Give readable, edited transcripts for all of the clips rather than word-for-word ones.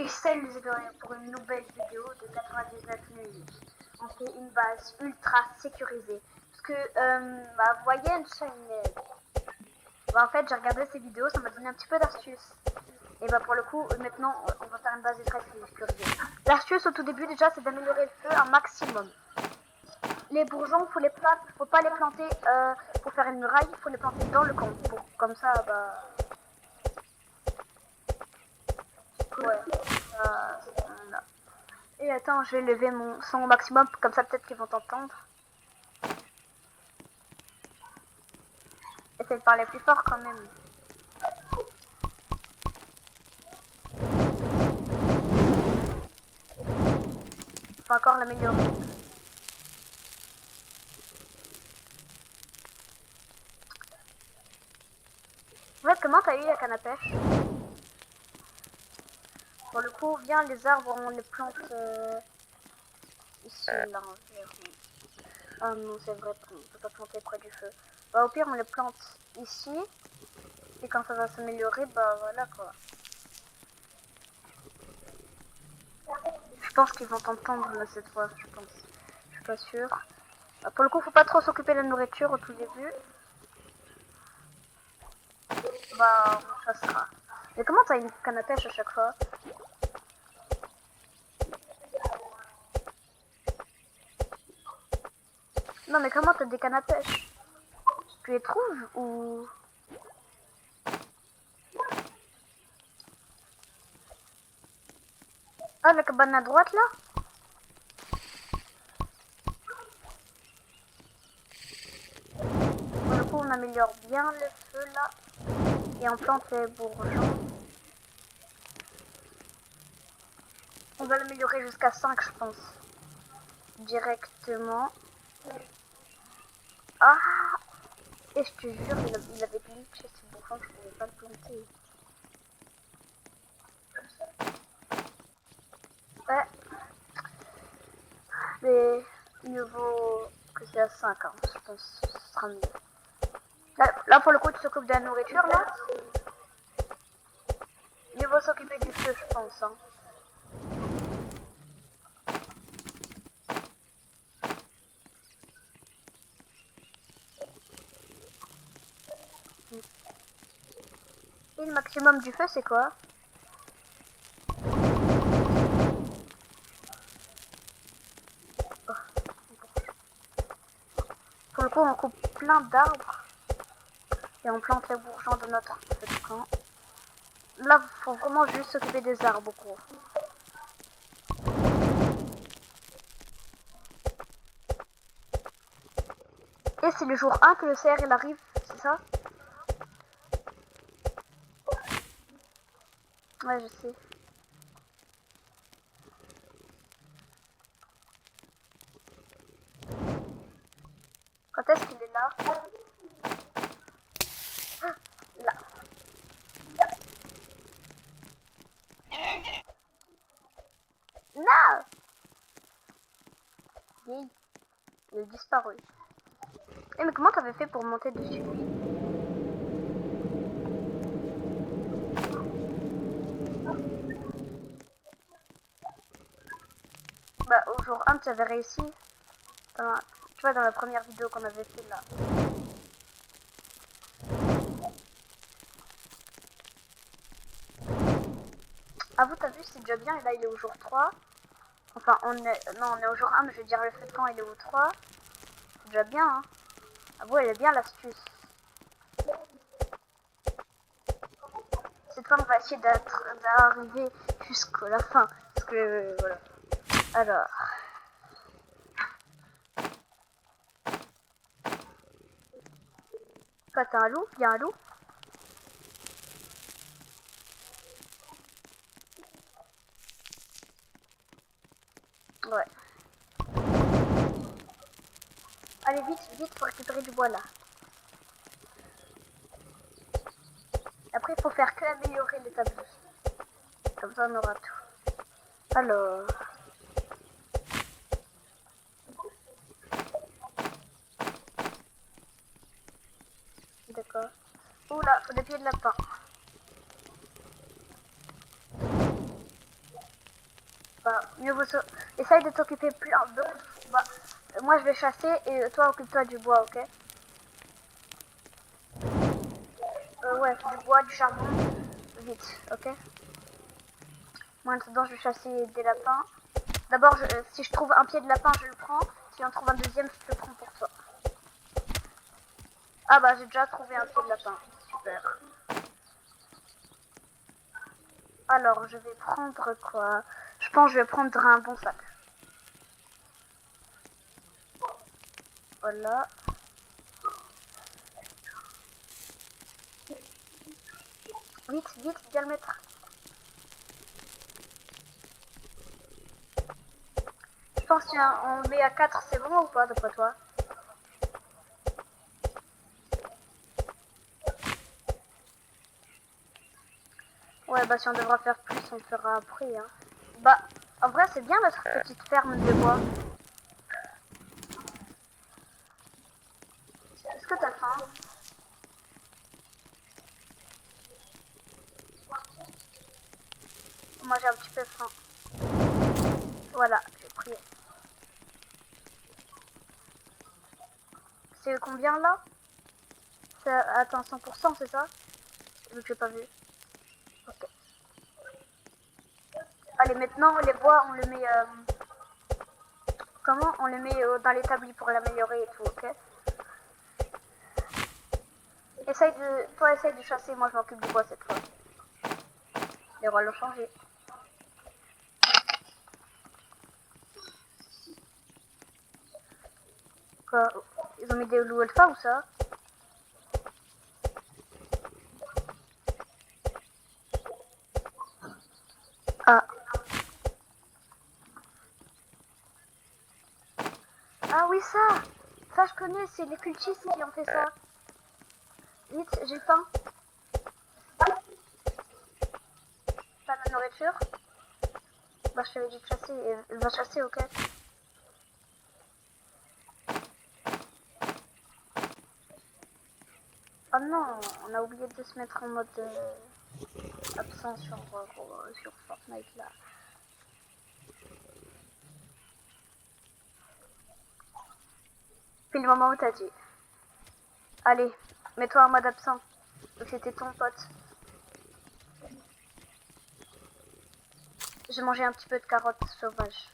Et salut les amis pour une nouvelle vidéo de 99 minutes. On fait une base ultra sécurisée. Parce que, vous voyez une chaîne... en fait, j'ai regardé ces vidéos, ça m'a donné un petit peu d'astuces. Et pour le coup, maintenant, on va faire une base ultra sécurisée. L'astuce au tout début, déjà, c'est d'améliorer le feu un maximum. Les bourgeons, faut pas les planter pour faire une muraille, il faut les planter dans le camp. Comme ça, ouais. Voilà. Et attends, je vais lever mon son au maximum, comme ça peut-être qu'ils vont t'entendre. Essaye de parler plus fort quand même. Faut encore l'améliorer. En fait, comment t'as eu la canne à pêche? Pour le coup, viens les arbres, on les plante ici, là, environ. Ah non, c'est vrai, on peut pas planter près du feu. Au pire, on les plante ici. Et quand ça va s'améliorer, voilà quoi. Je pense qu'ils vont t'entendre cette fois, je pense. Je suis pas sûre. Pour le coup, faut pas trop s'occuper de la nourriture au tout début. Ça sera. Mais comment t'as une canne à pêche à chaque fois? Non, mais comment t'as des cannes à pêche? Tu les trouves ou... Ah, la cabane à droite là? Pour le coup, on améliore bien le feu là. Et on plante les bourgeons. On va l'améliorer jusqu'à 5, je pense. Directement. Ah! Et je te jure, il avait glitché ce bourgeon, je pouvais pas le planter. Ouais. Mais mieux vaut que c'est à 5, hein. Je pense que ce sera mieux. Là pour le coup, tu t'occupes de la nourriture là. Mieux vaut s'occuper du feu, je pense. Hein. Et le maximum du feu, c'est quoi? Pour le coup, on coupe plein d'arbres et on plante les bourgeons de notre petit camp. Là, faut vraiment juste s'occuper des arbres, gros. Et c'est le jour 1 que le CR il arrive, c'est ça? Ouais, je sais. Quand est-ce qu'il est là? Là. Non! Il a disparu. Et mais comment t'avais fait pour monter dessus? Au jour 1, tu avais réussi. Tu vois, dans la première vidéo qu'on avait fait là. Ah, vous, t'as vu, c'est déjà bien. Et là, il est au jour 3. Enfin, on est au jour 1, mais je veux dire, le fréquent, il est au 3. C'est déjà bien, hein. Ah, vous, elle est bien l'astuce. Cette fois, on va essayer d'arriver jusqu'à la fin. Parce que, voilà. Alors. Toi, t'as un loup? Il y a un loup? Ouais. Allez, vite, vite, pour récupérer du bois, là. Après, il faut faire que améliorer l'établi. Comme ça, on aura tout. Alors... D'accord. Oula, faut des pieds de lapin. Bah, mieux vaut essaye de t'occuper plus de... Bah, moi je vais chasser et toi occupe-toi du bois, ok? Ouais, du bois, du charbon, vite, ok? Moi maintenant je vais chasser des lapins. D'abord, si je trouve un pied de lapin, je le prends. Si on trouve un deuxième, je le prends pour toi. Ah bah j'ai déjà trouvé un pied de lapin, super. Alors je vais prendre quoi? Je pense que je vais prendre un bon sac. Voilà. Vite, vite, viens le mettre. Je pense qu'on met à 4, c'est bon ou pas d'après toi? Ouais, bah si on devra faire plus, on fera après. Hein. Bah, en vrai, c'est bien notre petite ferme de bois. Est-ce que t'as faim? Moi, j'ai un petit peu faim. Voilà, j'ai pris. C'est combien là? Attends, 100%, c'est ça? Vu que j'ai pas vu. Ok. Allez, maintenant, les bois, on le met... comment? On le met dans l'établi pour l'améliorer et tout, ok? Toi, essaye de chasser, moi je m'occupe du bois cette fois. Les rois l'ont changé. Quoi? Ils ont mis des loups alpha ou ça? Ah. Ah oui, ça! Ça, je connais, c'est les cultistes qui ont fait ça. Vite, j'ai faim. Pas de nourriture. Bah, je t'avais dit de chasser. Elle va chasser, ok? Oh non, on a oublié de se mettre en mode absent sur Fortnite là. Puis le moment où t'as dit. Allez, mets-toi en mode absent. C'était ton pote. J'ai mangé un petit peu de carottes sauvages.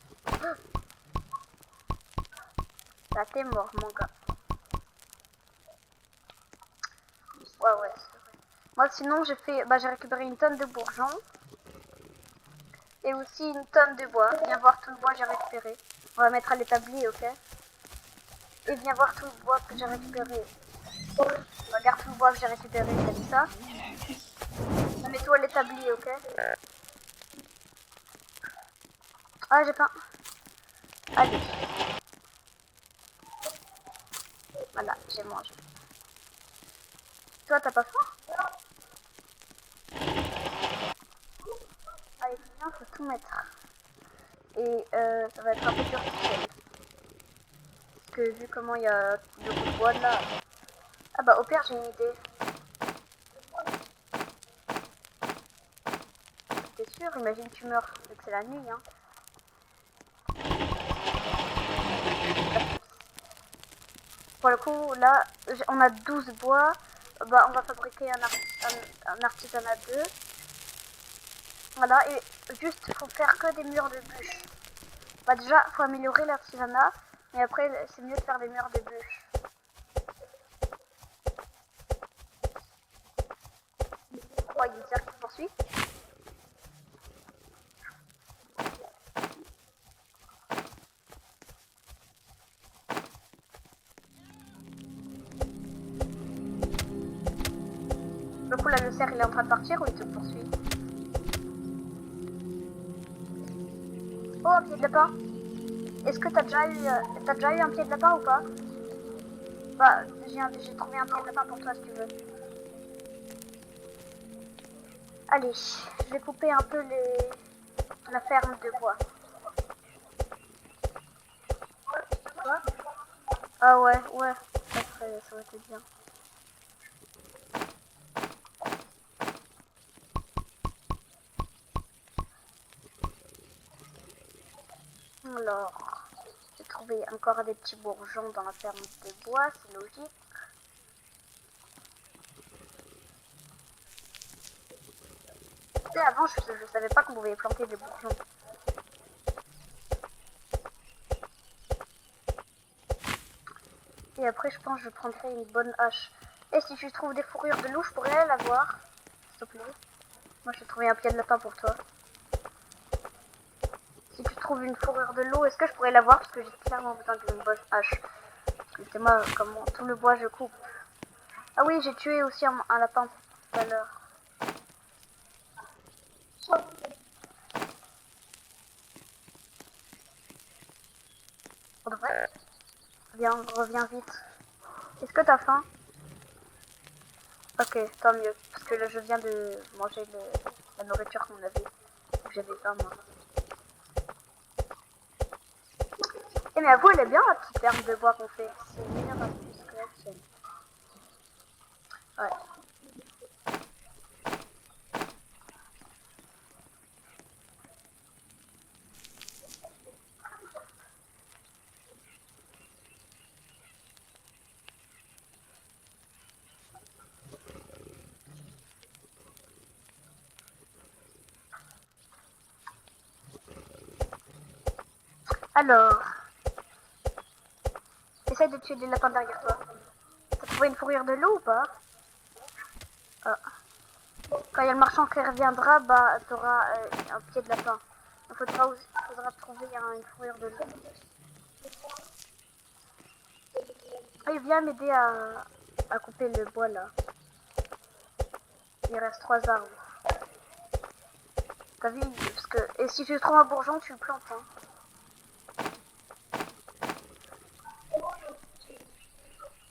Là, t'es mort, mon gars. Ouais, c'est vrai. Moi, sinon, j'ai récupéré une tonne de bourgeons. Et aussi une tonne de bois. Viens voir tout le bois que j'ai récupéré. On va mettre à l'établi, ok? Et viens voir tout le bois que j'ai récupéré. Regarde tout le bois que j'ai récupéré, t'as vu ça? Mets-toi à l'établi, ok? Ah, j'ai faim. Allez. Voilà, j'ai mangé. Toi, t'as pas faim? Allez, viens, faut tout mettre. Et ça va être un peu dur tout seul. Parce que vu comment il y a beaucoup de bois là. Ah bah au pire j'ai une idée. T'es sûr? Imagine tu meurs. Donc c'est la nuit hein. Pour le coup là on a 12 bois. Bah on va fabriquer un artisanat 2. Voilà et juste faut faire que des murs de bûches. Bah déjà faut améliorer l'artisanat. Mais après c'est mieux de faire des murs de bûches. Oh il y a une cercle qui poursuit. Du coup là le cerf il est en train de partir ou il te poursuit? Oh un pied de lapin. Est-ce que t'as déjà eu un pied de lapin ou pas? Bah j'ai trouvé un pied de lapin pour toi si tu veux. Allez, je vais couper un peu la ferme de bois. Quoi? Ah ouais, ça aurait été bien. Alors, j'ai trouvé encore des petits bourgeons dans la ferme de bois, c'est logique. Tu sais, avant, je savais pas qu'on pouvait planter des bourgeons. Et après, je pense que je prendrai une bonne hache. Et si tu trouves des fourrures de loup, je pourrais l'avoir. S'il te plaît. Moi, je vais trouver un pied de lapin pour toi. Si tu trouves une fourrure de loup, est-ce que je pourrais l'avoir? Parce que j'ai clairement besoin d'une bonne hache. C'est moi, comment tout le bois je coupe. Ah oui, j'ai tué aussi un lapin tout à l'heure. Viens, reviens vite. Est-ce que t'as faim? Ok, tant mieux. Parce que là, je viens de manger la nourriture qu'on avait. J'avais faim, moi. Eh mais avoue, elle est bien la petite ferme de bois qu'on fait. C'est meilleur astuce que la tienne. Ouais. Alors, essaye de tuer des lapins derrière toi. T'as trouvé une fourrure de loup ou pas? Ah. Quand il y a le marchand qui reviendra, bah t'auras un pied de lapin. Il faudra trouver une fourrure de loup. Ah, il vient m'aider à couper le bois là. Il reste 3 arbres. T'as vu? Parce que... Et si tu trouves un bourgeon, tu le plantes. Hein.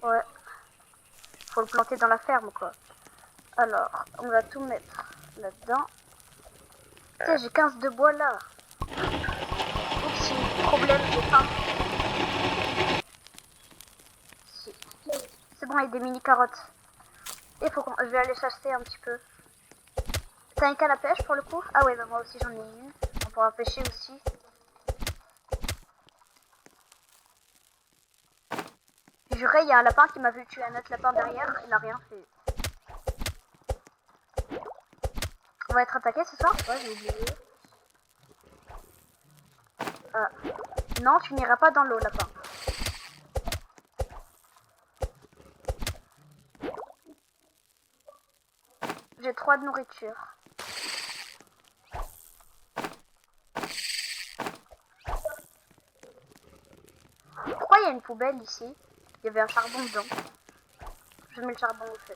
Ouais. Faut le planter dans la ferme quoi. Alors, on va tout mettre là-dedans. Tu sais, j'ai 15 de bois là. Oups, problème, j'ai faim. C'est bon, il y a des mini carottes. Et je vais aller chasser un petit peu. T'as une canne à pêche pour le coup? Ah ouais, bah moi aussi j'en ai une. On pourra pêcher aussi. Je jurais, il y a un lapin qui m'a vu tuer un autre lapin derrière. Il n'a rien fait. On va être attaqué ce soir? Ouais, j'ai oublié. Non, tu n'iras pas dans l'eau, lapin. J'ai 3 de nourriture. Pourquoi il y a une poubelle ici? Il y avait un charbon dedans. Je mets le charbon au feu.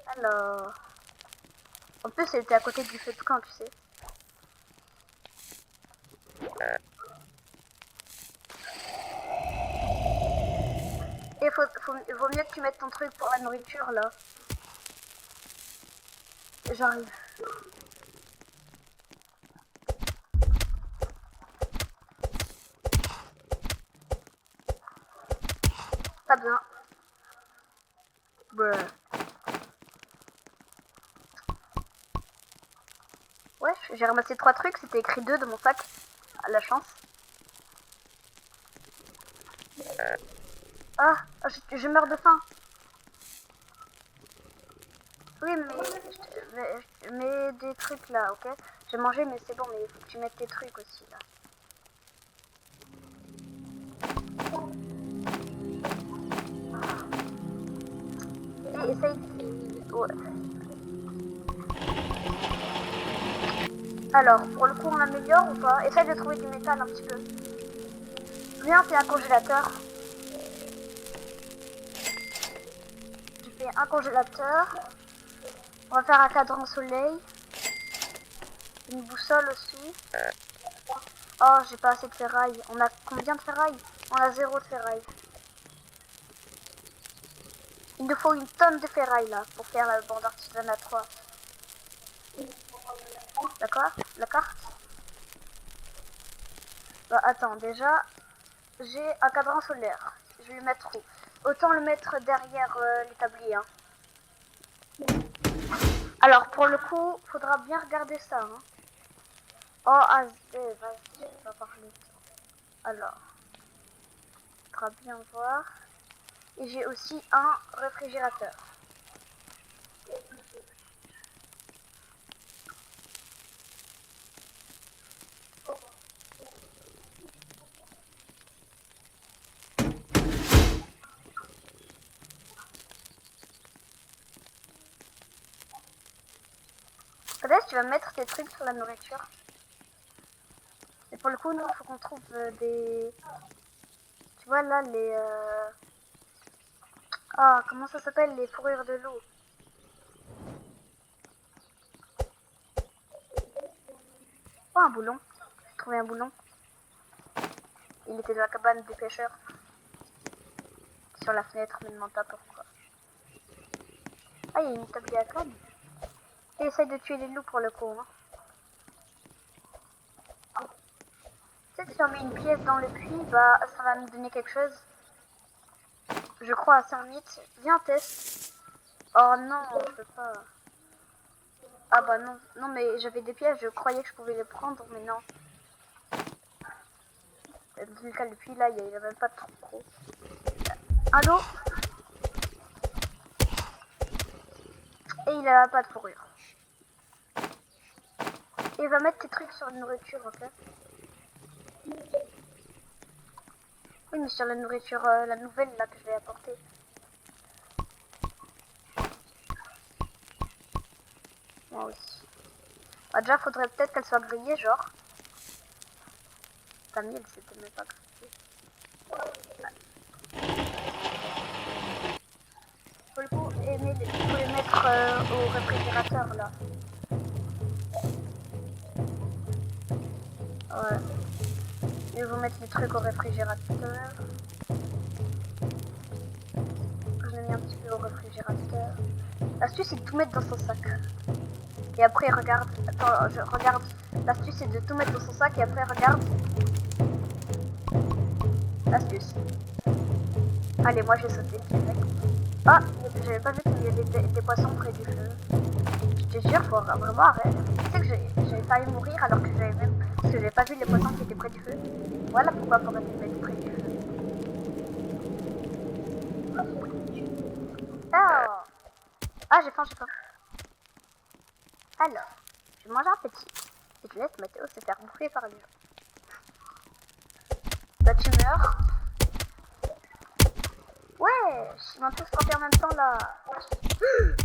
Alors... En plus, elle était à côté du feu de camp, tu sais. Et vaut mieux que tu mettes ton truc pour la nourriture, là. J'arrive. Pas besoin. Bruh. Ouais, j'ai ramassé 3 trucs, c'était écrit 2 de mon sac. À la chance. Ah, je meurs de faim. Oui, mais je mets des trucs là, ok? J'ai mangé, mais c'est bon, mais il faut que tu mettes tes trucs aussi là. Et essaye. Ouais. Alors, pour le coup, on améliore ou pas? Essaye de trouver du métal un petit peu. Viens, c'est un congélateur. Je fais un congélateur. On va faire un cadran soleil. Une boussole aussi. Oh, j'ai pas assez de ferraille. On a combien de ferraille? On a 0 de ferraille. Il nous faut une tonne de ferraille là pour faire la bande artisanale 3. D'accord? La carte? Bah attends, déjà, j'ai un cadran solaire. Je vais le mettre où? Autant le mettre derrière l'établi. Hein. Alors pour le coup, faudra bien regarder ça. Hein. Oh, ASD, vas-y, on va parler. Alors, on va bien voir. Et j'ai aussi un réfrigérateur. Peut-être tu vas mettre tes trucs sur la nourriture. Et pour le coup, nous, il faut qu'on trouve des... Tu vois là, les... Ah, comment ça s'appelle? Les fourrures de loup. Oh, un boulon. J'ai trouvé un boulon. Il était dans la cabane des pêcheurs. Sur la fenêtre, me demande pas pourquoi. Ah, il y a une table à canne. Et essaye de tuer les loups pour le coup. Hein. Tu sais, si on met une pièce dans le puits, bah ça va nous donner quelque chose. Je crois à Saint-Mythe. Viens, teste. Oh non, je peux pas. Ah bah non, non mais j'avais des pièces, je croyais que je pouvais les prendre, mais non. Dans le cas, le puits là, il n'y a même pas de trop. Allô? Et il a pas de fourrure. Et il va mettre tes trucs sur la nourriture, ok? Oui, mais sur la nourriture, la nouvelle là que je vais apporter. Moi aussi. Bah, déjà, faudrait peut-être qu'elle soit grillée, genre. T'as mis, elle s'était même pas grillée. Faut le coup, faut les mettre au réfrigérateur là. Ouais. Et vous mettre les trucs au réfrigérateur. Je l'ai mis un petit peu au réfrigérateur. L'astuce c'est de tout mettre dans son sac. Et après regarde. Attends, je regarde. L'astuce c'est de tout mettre dans son sac et après regarde. L'astuce. Allez, moi j'ai sauté. Ah, j'avais pas vu qu'il y avait des poissons près du feu. Je te jure, faut vraiment arrêter. Tu sais que j'avais failli mourir alors que j'avais même. Parce que j'avais pas vu les poissons qui étaient près du feu. Voilà pourquoi faut rester près du feu. Ah, ah j'ai faim, j'ai faim. Alors, je mange un petit. Et je laisse Mathéo se faire bouffer par les gens. Bah tu meurs. Ouais, ils vont tous frapper en même temps là.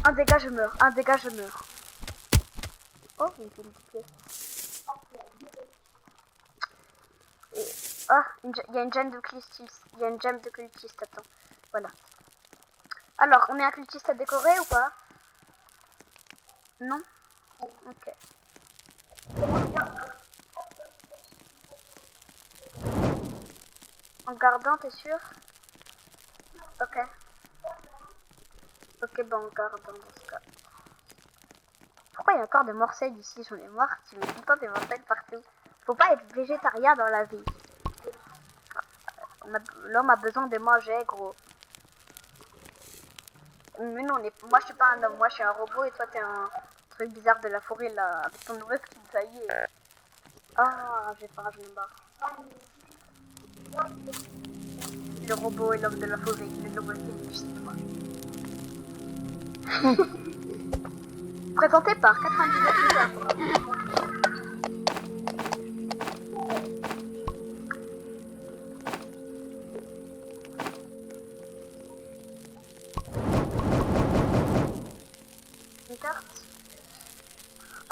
Un dégât, je meurs. Un dégât, je meurs. Oh, il me fait une petite pièce. Et... Ah, il y a une gemme de cultiste. Il y a une gemme de cultiste, attends. Voilà. Alors, on est un cultiste à décorer ou pas? Non? Ok. En gardant, t'es sûr? Ok. Ok, bon, en gardant dans ce cas. Pourquoi il y a encore des morcelles ici? J'en ai marre, tu mets tout le temps des morcelles partout. Faut pas être végétarien dans la vie. L'homme a besoin de manger, gros. Mais non, moi je suis pas un homme, moi je suis un robot et toi t'es un truc bizarre de la forêt là, avec ton œuf qui me taillait. Ah, j'ai faim, je me barre. Le robot et l'homme de la forêt, les hommes juste moi. Présenté par 99 Une carte.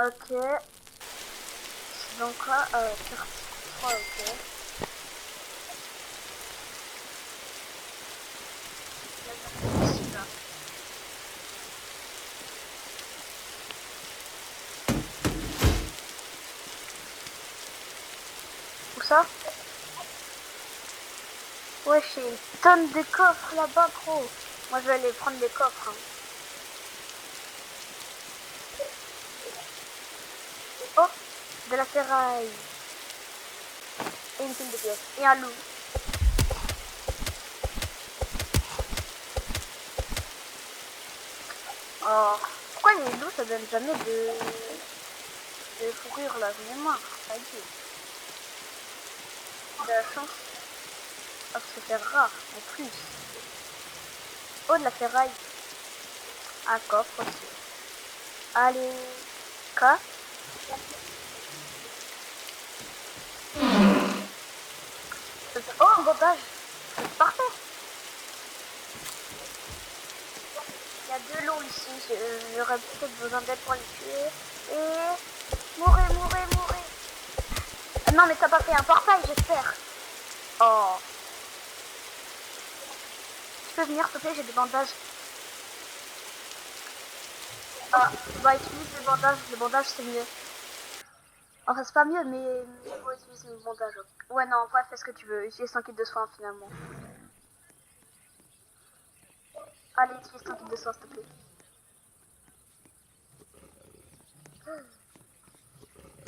Ok. Donc là, carte 3, ok. Ici, là. Où ça? Ouais, j'ai une tonne de coffres là-bas, gros. Moi, je vais aller prendre les coffres. Hein. Oh, de la ferraille. Et une pile de pièces. Et un loup. Oh, pourquoi les loups, ça donne jamais de... Les fourrures là, j'en ai marre. Ça y est. De la chance. Ah, parce que c'est rare en plus. Oh, de la ferraille. Un coffre aussi. Allez. Quoi? Oh, un bandage. C'est parfait. Il y a deux loups ici. J'aurais peut-être besoin d'aide pour les tuer. Et... Mourez, mourez, mourez. Non, mais t'as pas fait un portail, j'espère. Oh. Tu peux venir, s'il te plaît, j'ai des bandages. Ah, bah utilise les bandages c'est mieux. Enfin, c'est pas mieux, mais il faut utiliser les bandages. Ouais, non, bref, fais ce que tu veux. Utilise ton kit de soins finalement. Allez, utilise ton kit de soins, s'il te plaît.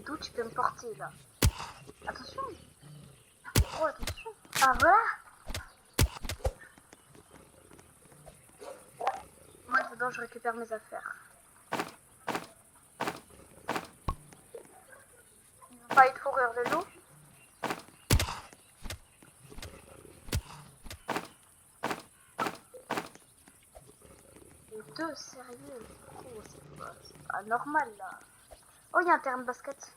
D'où tu peux me porter là? Attention. Oh, attention. Ah, voilà. Moi, dedans, je récupère mes affaires. Pas une fourrure de loup. Deux, sérieux. Oh, c'est pas normal là. Oh, il y a un terrain de basket.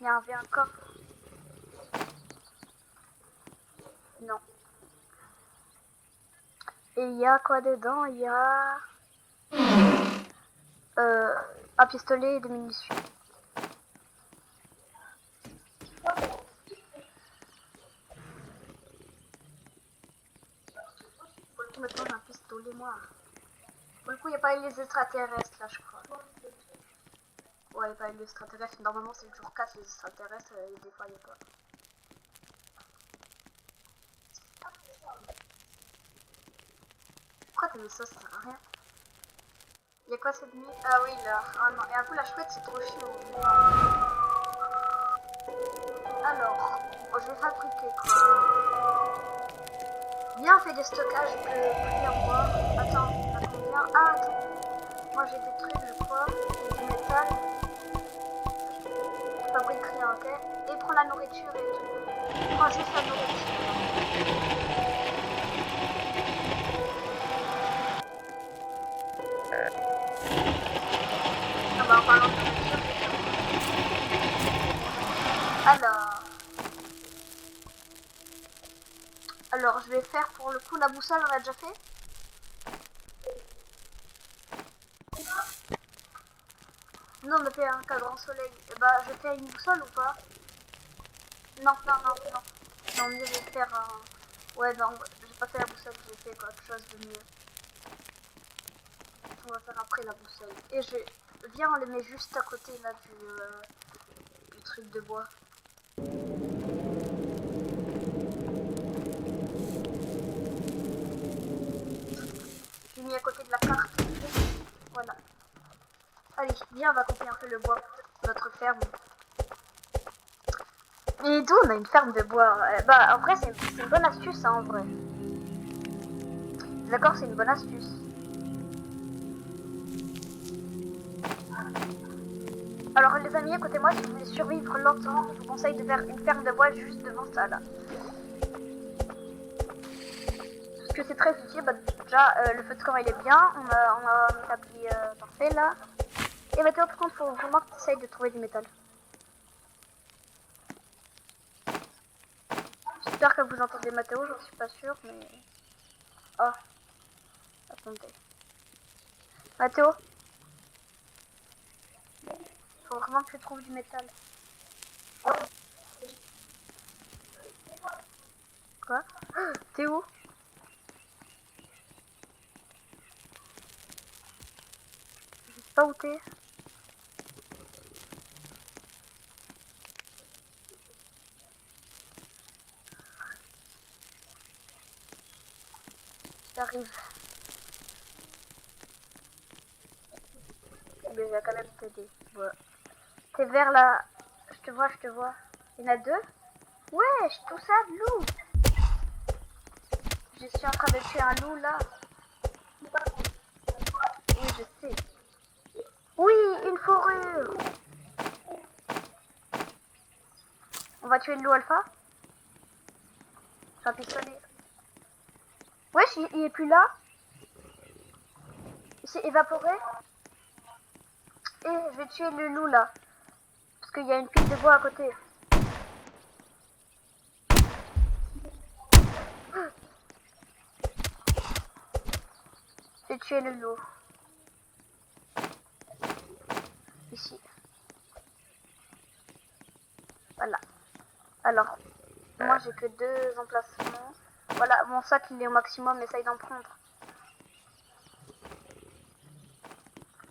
Il y a un coffre. Non. Et il y a quoi dedans? Il y a un pistolet et des munitions. Maintenant j'ai un pistolet moi. Pour le coup il n'y a pas eu les extraterrestres là je crois. Ouais, il n'y a pas eu les extraterrestres. Normalement c'est le jour 4 les extraterrestres et des fois il n'y a pas. Pourquoi t'as mis ça? Ça sert à rien. Il y a quoi cette nuit? Ah oui là. Ah non. Et un coup la chouette c'est trop chiant. Alors, je vais fabriquer quoi? Bien fait des stockages de prix à boire. Attends, on a combien? Ah attends. Moi j'ai des trucs je crois. Du métal. Je fabrique rien, ok? Et prends la nourriture et tout. Prends juste la nourriture. Ah bah en parlant de nourriture. Alors je vais faire pour le coup la boussole, on l'a déjà fait. Non, on a fait un cadran soleil. Et bah je fais une boussole ou pas? Non, non, non, non. Non, mieux je vais faire un... Ouais, non, j'ai pas fait la boussole, j'ai fait quelque chose de mieux. On va faire après la boussole. Et viens, on les met juste à côté là du truc de bois. J'ai mis à côté de la carte. Voilà. Allez, viens, on va couper un peu le bois. Notre ferme. Et d'où on a une ferme de bois? Bah, en vrai, c'est une bonne astuce, hein, en vrai. D'accord, c'est une bonne astuce. Alors les amis, écoutez-moi, si vous voulez survivre longtemps, je vous conseille de faire une ferme de bois juste devant ça là. Parce que c'est très utile, bah, déjà le feu de camp il est bien, on a un établi parfait là. Et maintenant par contre, il faut vraiment que tu essayes de trouver du métal. J'espère que vous entendez Mathéo, j'en suis pas sûre, mais... Oh, attendez. Mathéo, faut vraiment que tu trouves du métal. Quoi? T'es où? Je sais pas où t'es. J'arrive. Mais je vais quand même t'aider. Ouais. T'es vers là. Je te vois, je te vois. Il y en a deux? Wesh, tout ça de loup. Je suis en train de tuer un loup là. Oui, je sais. Oui, une fourrure. va tuer le loup alpha. J'ai un pistolet. Wesh, il est plus là. Il s'est évaporé. Et je vais tuer le loup là. Parce qu'il y a une pile de bois à côté. J'ai tué le loup. Ici. Voilà. Alors, moi j'ai que 2 emplacements. Voilà, mon sac il est au maximum, essaye d'en prendre.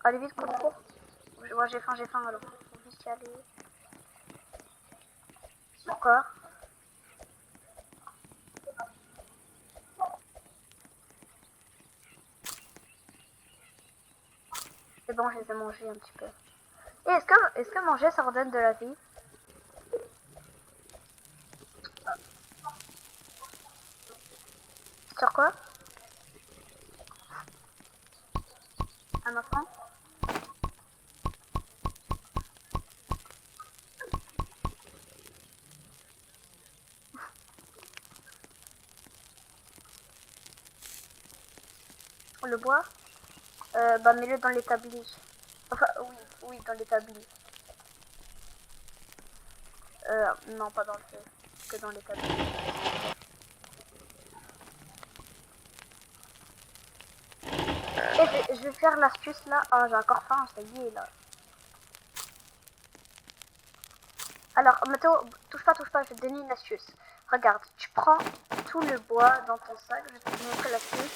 Allez vite, cours. Moi j'ai faim alors. Faut vite y aller. Encore. C'est bon, je les ai mangés un petit peu. Et est-ce que manger ça redonne de la vie? Sur quoi? Un enfant? Le bois? Bah mets-le dans l'établi. Enfin, oui, dans l'établi. Non, pas dans le feu, que dans l'établi. Et je vais faire l'astuce là. Ah, j'ai encore faim, ça y est là. Alors, Mathéo, touche pas, je vais te donner une astuce. Regarde, tu prends tout le bois dans ton sac, je vais te montrer l'astuce.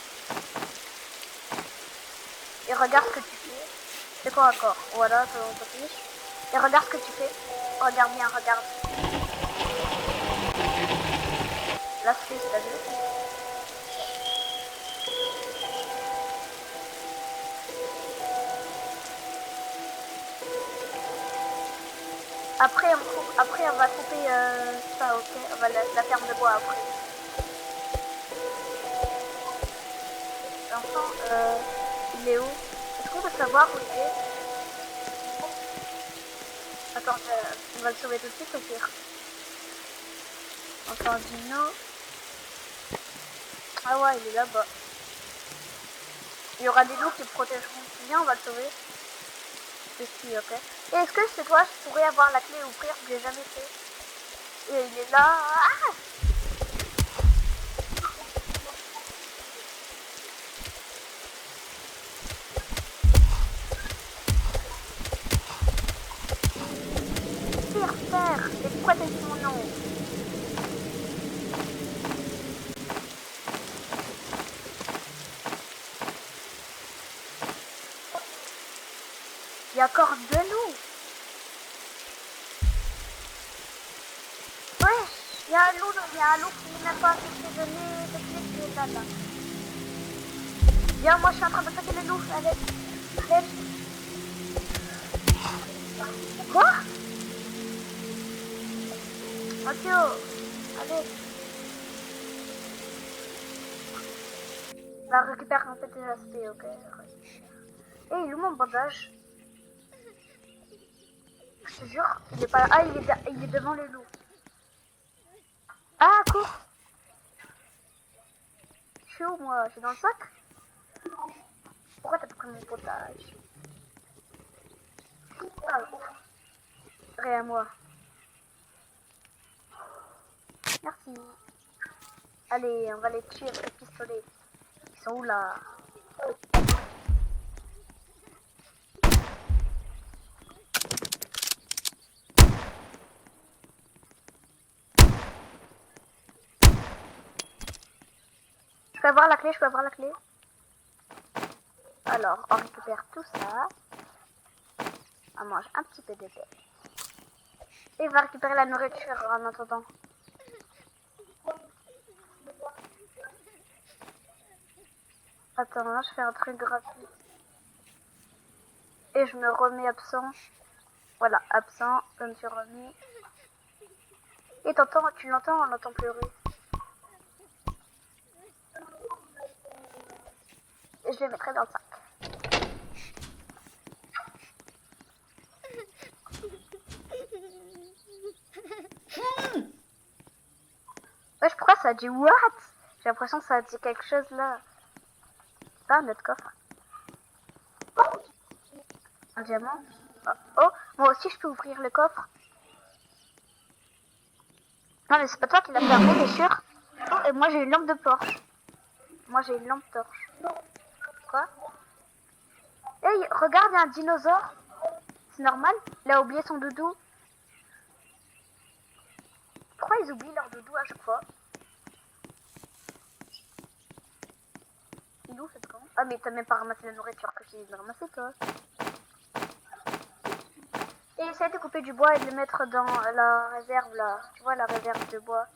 Et regarde ce que tu fais. C'est quoi encore? Voilà, on te fiche. Et regarde ce que tu fais. Regarde bien, regarde. L'astuce, t'as vu? Après, on va couper ça, ok? On va la ferme de bois après. L'enfant, il est où? Est-ce qu'on peut savoir où il est? Attends, on va le sauver tout de suite au pire. Enfin, Dino. Ah ouais, il est là-bas. Il y aura des loups qui le protégeront. Viens, on va le sauver. Je suis, ok. Et est-ce que c'est toi, je pourrais avoir la clé ouvrir? Je l'ai jamais fait. Et il est là. Ah, Père, et pourquoi t'as dit mon nom? Il y a encore 2 loups. Ouais, il y a un loup qui n'est même pas censé donner de clé qui est là. Viens, moi je suis en train d'attaquer le loup. Allez. Quoi? Mathieu, allez. Va récupérer en fait tes aspects, ok? Et il est où mon bandage? Je te jure, il est pas là. Ah, il est devant les loups. Ah, cours! Je suis où moi? Je suis dans le sac? Pourquoi t'as pris mon potage? Ah, rien à moi. Merci. Allez, on va les tuer avec le pistolet. Ils sont où là? Je peux avoir la clé, Alors, on récupère tout ça. On mange un petit peu de paix. Et on va récupérer la nourriture en attendant. Attends, là, je fais un truc gratuit. Et je me remets absent. Voilà, absent, je me suis remis. Et tu l'entends, on l'entend pleurer. Et je le mettrai dans le sac. ça a dit what? J'ai l'impression que ça a dit quelque chose là. Ah, notre coffre. Un diamant. Oh, moi aussi je peux ouvrir le coffre. Non mais c'est pas toi qui l'as fermé, t'es sûr? Oh, et moi j'ai une lampe de torche. Moi j'ai une lampe torche. Quoi? Hey, regarde, il y a un dinosaure. C'est normal? Il a oublié son doudou. Pourquoi ils oublient leur doudou à chaque fois? Il est où cette con? Ah mais t'as même pas ramassé la nourriture que j'ai ramassé toi. Et essaye de couper du bois et de le mettre dans la réserve là. Tu vois la réserve de bois.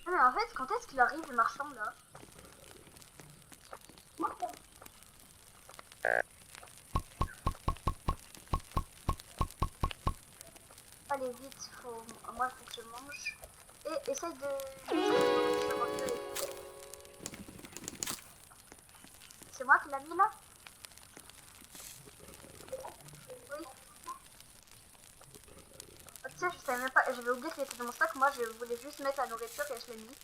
Mais en fait, quand est-ce qu'il arrive le marchand là? Allez vite, moi il faut que je mange. Et essaye de... C'est moi qui l'a mis là? Oui. Ah, tu sais, je savais même pas, j'avais oublié qu'il était dans mon sac, moi je voulais juste mettre la nourriture et je l'ai mis.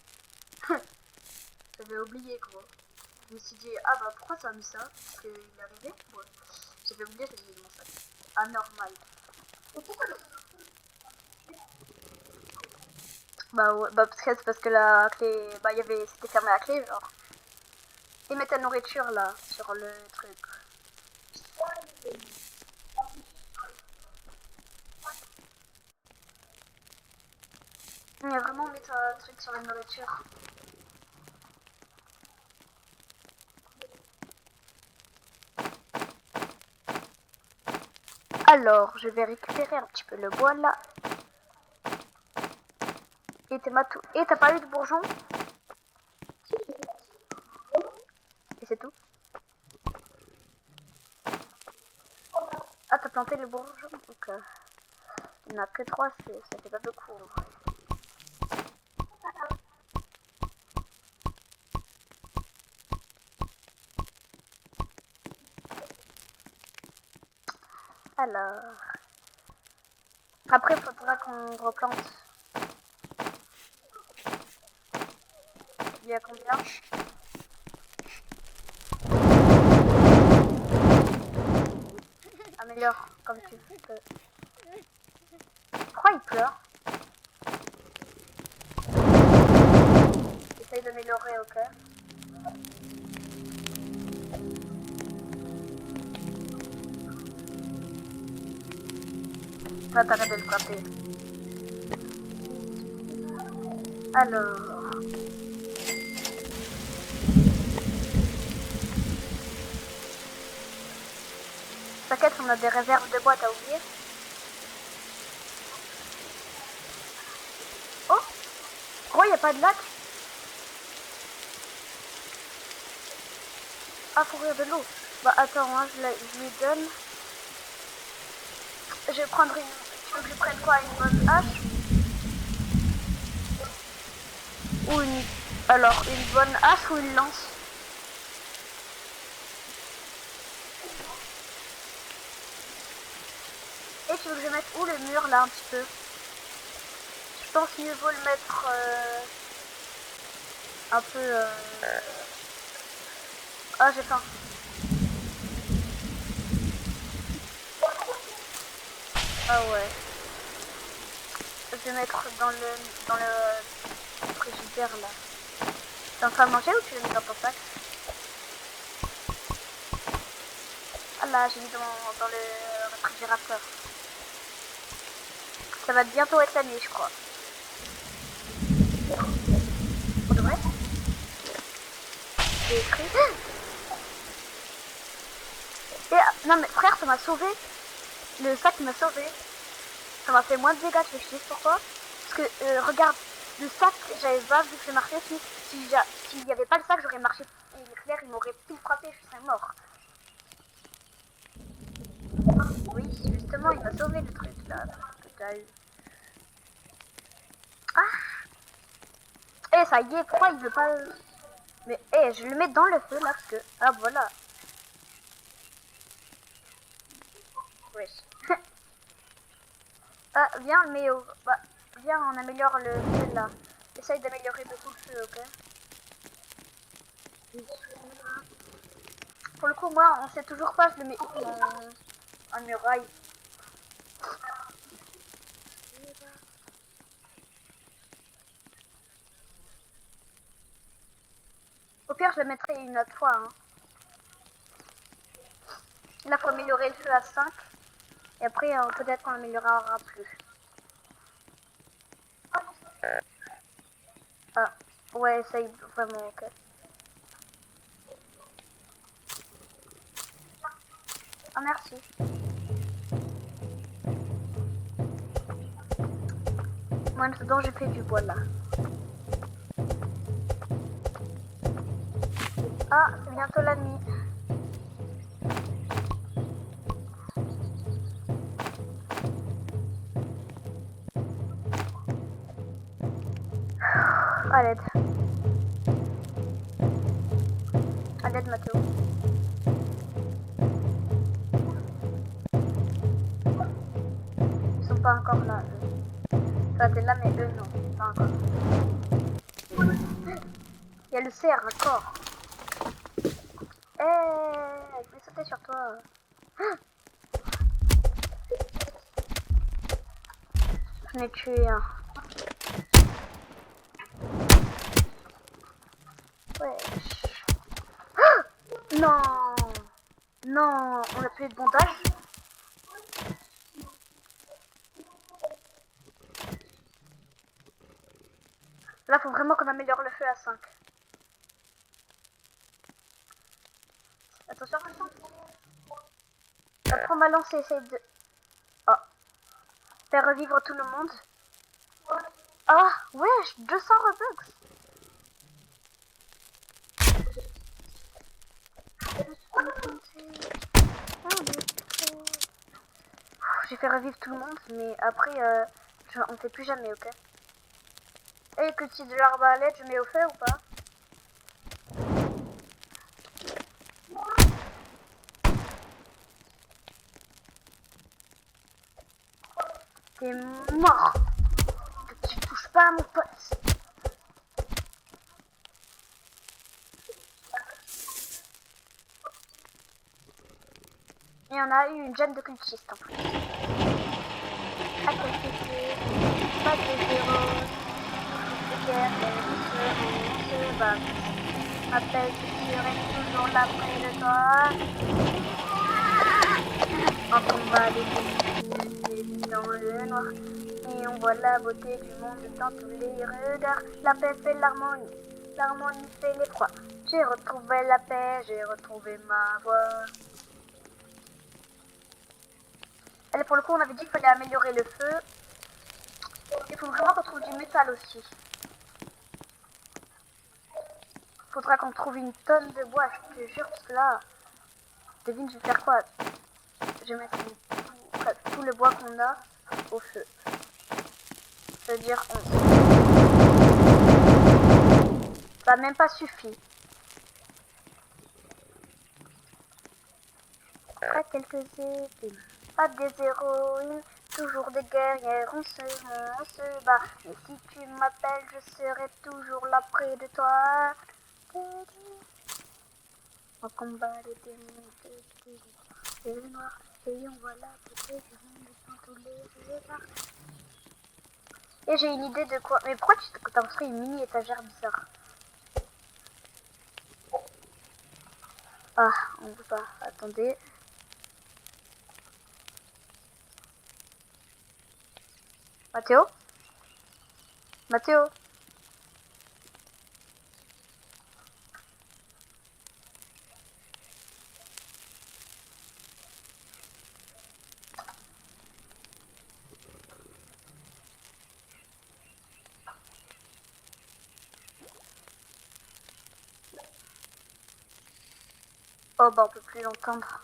J'avais oublié gros. Je me suis dit, ah bah pourquoi ça a mis ça? Parce qu'il est arrivé? Ouais. J'avais oublié qu'il était dans mon sac. Anormal. Bah ouais, bah peut-être c'est parce que la clé, bah il y avait, c'était fermé à la clé genre. Et mettre ta nourriture là, sur le truc. Mais vraiment mettre un truc sur la nourriture. Alors, je vais récupérer un petit peu le bois là. Et t'as pas eu de bourgeon? Et c'est tout? Ah, t'as planté le bourgeon? Donc, il n'y en a que 3, ça fait pas beaucoup en vrai. Alors... Après, il faudra qu'on replante. Il y a combien? Améliore comme tu peux. Pourquoi il pleure? Essaye d'améliorer, ok? Va t'arrêter de le frapper. Alors... T'inquiète, on a des réserves de bois, t'as oublié? Oh! Gros, y a pas de lac? Ah, faut rire de l'eau. Bah attends, hein, je lui donne. Je vais prendre une... Tu veux que je prenne quoi? Une bonne hache? Ou une... Alors, une bonne hache ou une lance? Et tu veux que je mette où le mur là un petit peu? Je pense qu'il vaut le mettre un peu... Ah, j'ai faim. Ah ouais. Je vais mettre dans le frigidaire là. T'es en train de manger ou tu le mets dans ton sac? Ah là, j'ai mis dans le réfrigérateur. Ça va bientôt être la nuit, je crois. Pour de vrai? J'ai écrit. Et, non mais frère, ça m'a sauvé. Le sac m'a sauvé. Ça m'a fait moins de dégâts, tu sais pourquoi? Parce que, regarde, le sac, j'avais pas vu que je marchais dessus. S'il n'y avait pas le sac, j'aurais marché. Et l'éclair, il m'aurait pile frappé, je serais mort. Oui, justement, il m'a sauvé le truc là. Que t'as eu. Ah! Eh, ça y est, pourquoi il veut pas. Mais hé, je le mets dans le feu là parce que... Ah voilà. Wesh. Ah, viens, mais bah, viens, on améliore le feu là. Essaye d'améliorer beaucoup le feu, ok? Pour le coup, moi, on sait toujours pas, je le mets où en muraille. Au pire, je le mettrai une autre fois. Hein. Là, faut améliorer le feu à 5. Et après, peut-être qu'on améliorera plus. Ah, ouais, essaye vraiment, ok. Ah, merci. Moi, dedans, j'ai fait du bois là. Ah, c'est bientôt la nuit. À l'aide. À l'aide, Mathéo. Ils sont pas encore là, eux. Toi, t'es là, mais eux, non. Pas encore. Il y a le cerf, encore. Eh, je vais sauter sur toi. J'en ai tué un. Wesh. Non. Non, on a plus de bondage. Là, faut vraiment qu'on améliore le feu à 5. Attention, attention. Prends ma lance et essaye de... Oh. Faire revivre tout le monde. Ah, wesh, 200 Robux. J'ai fait revivre tout le monde, mais après, on fait plus jamais, ok? Et que si de l'arbalète, je mets au feu ou pas? T'es mort. Tu touches pas à mon pote. Et on a eu une gemme de cultiste en plus. À côté, pas de zéro. De guerre, on se bat. Rappelle que tu restes toujours là près de toi. En combat, les ennemis dans le noir. Et on voit la beauté du monde dans tous les regards. La paix fait l'harmonie, l'harmonie fait l'effroi. J'ai retrouvé la paix, j'ai retrouvé ma voix. Allez, pour le coup, on avait dit qu'il fallait améliorer le feu. Il faut vraiment qu'on trouve du métal aussi. Faudra qu'on trouve une tonne de bois, je te jure, parce que là, devine, je vais faire quoi? Je vais mettre tout le bois qu'on a au feu. C'est-à-dire 11. Ça n'a même pas suffi. Après quelques épines, pas des héroïnes, toujours des guerrières, on se bat. Et si tu m'appelles, je serai toujours là près de toi. On combat les démons et le noir, et on voit la beauté du monde dans tous les regards. Et j'ai une idée de quoi. Mais pourquoi tu t'as construit une mini étagère bizarre? Ah, on peut pas. Attendez. Mathéo? Mathéo? Oh bah on peut plus l'entendre.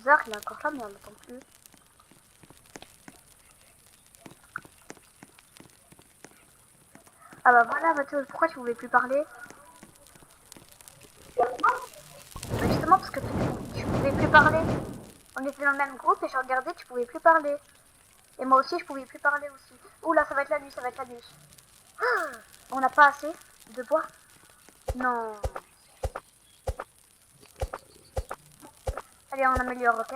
bizarre, il est encore là, mais on l'entend plus. Ah bah voilà, Mathéo, pourquoi tu pouvais plus parler? Bah justement, parce que tu pouvais plus parler. On était dans le même groupe et je regardais, tu pouvais plus parler. Et moi aussi, je pouvais plus parler aussi. Ouh là, ça va être la nuit, ça va être la nuit. Ah, on n'a pas assez de bois? Non. Allez, on améliore, ok?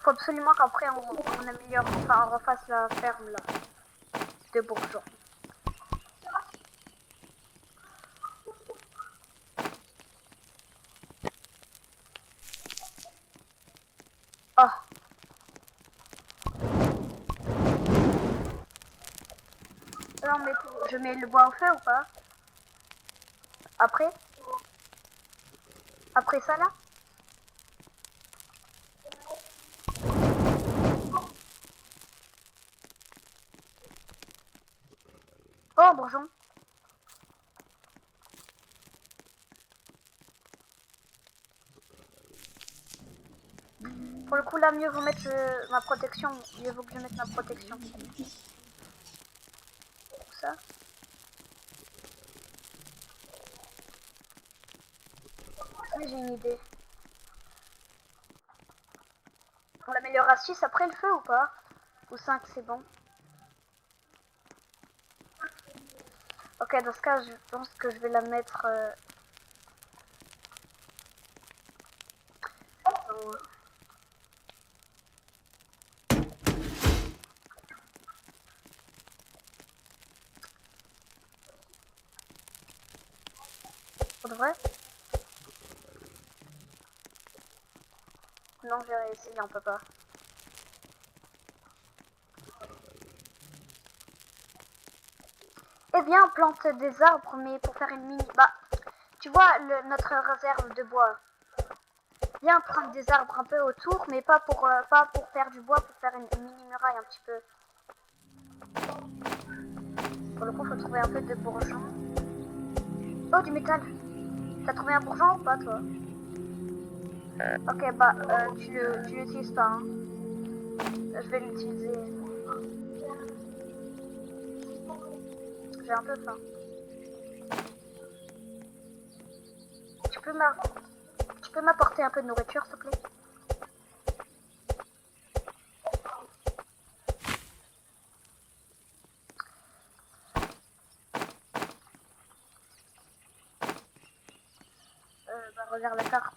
Faut absolument qu'après on améliore, enfin on refasse la ferme là, de bourgeons. Oh. Non mais je mets le bois au feu ou pas? Après? Après ça là? Oh bourgeon. Pour le coup là, mieux vaut mettre ma protection. Mieux vaut que je mette ma protection. Tout ça. Mais j'ai une idée. On l'améliore à 6 après le feu ou pas? Ou 5 c'est bon. Ok, dans ce cas, je pense que je vais la mettre... Pour de vrai? Non, je vais essayer, on peut pas. Eh bien, on plante des arbres, mais pour faire une mini... Bah, tu vois, notre réserve de bois. Bien prendre des arbres un peu autour, mais pas pour faire du bois, pour faire une mini muraille un petit peu. Pour le coup, faut trouver un peu de bourgeons. Oh, du métal. T'as trouvé un bourgeon ou pas, toi? Ok, bah, tu l'utilises pas, hein. Je vais l'utiliser. J'ai un peu faim. Tu peux m'apporter un peu de nourriture, s'il te plaît? Bah, regarde la carte.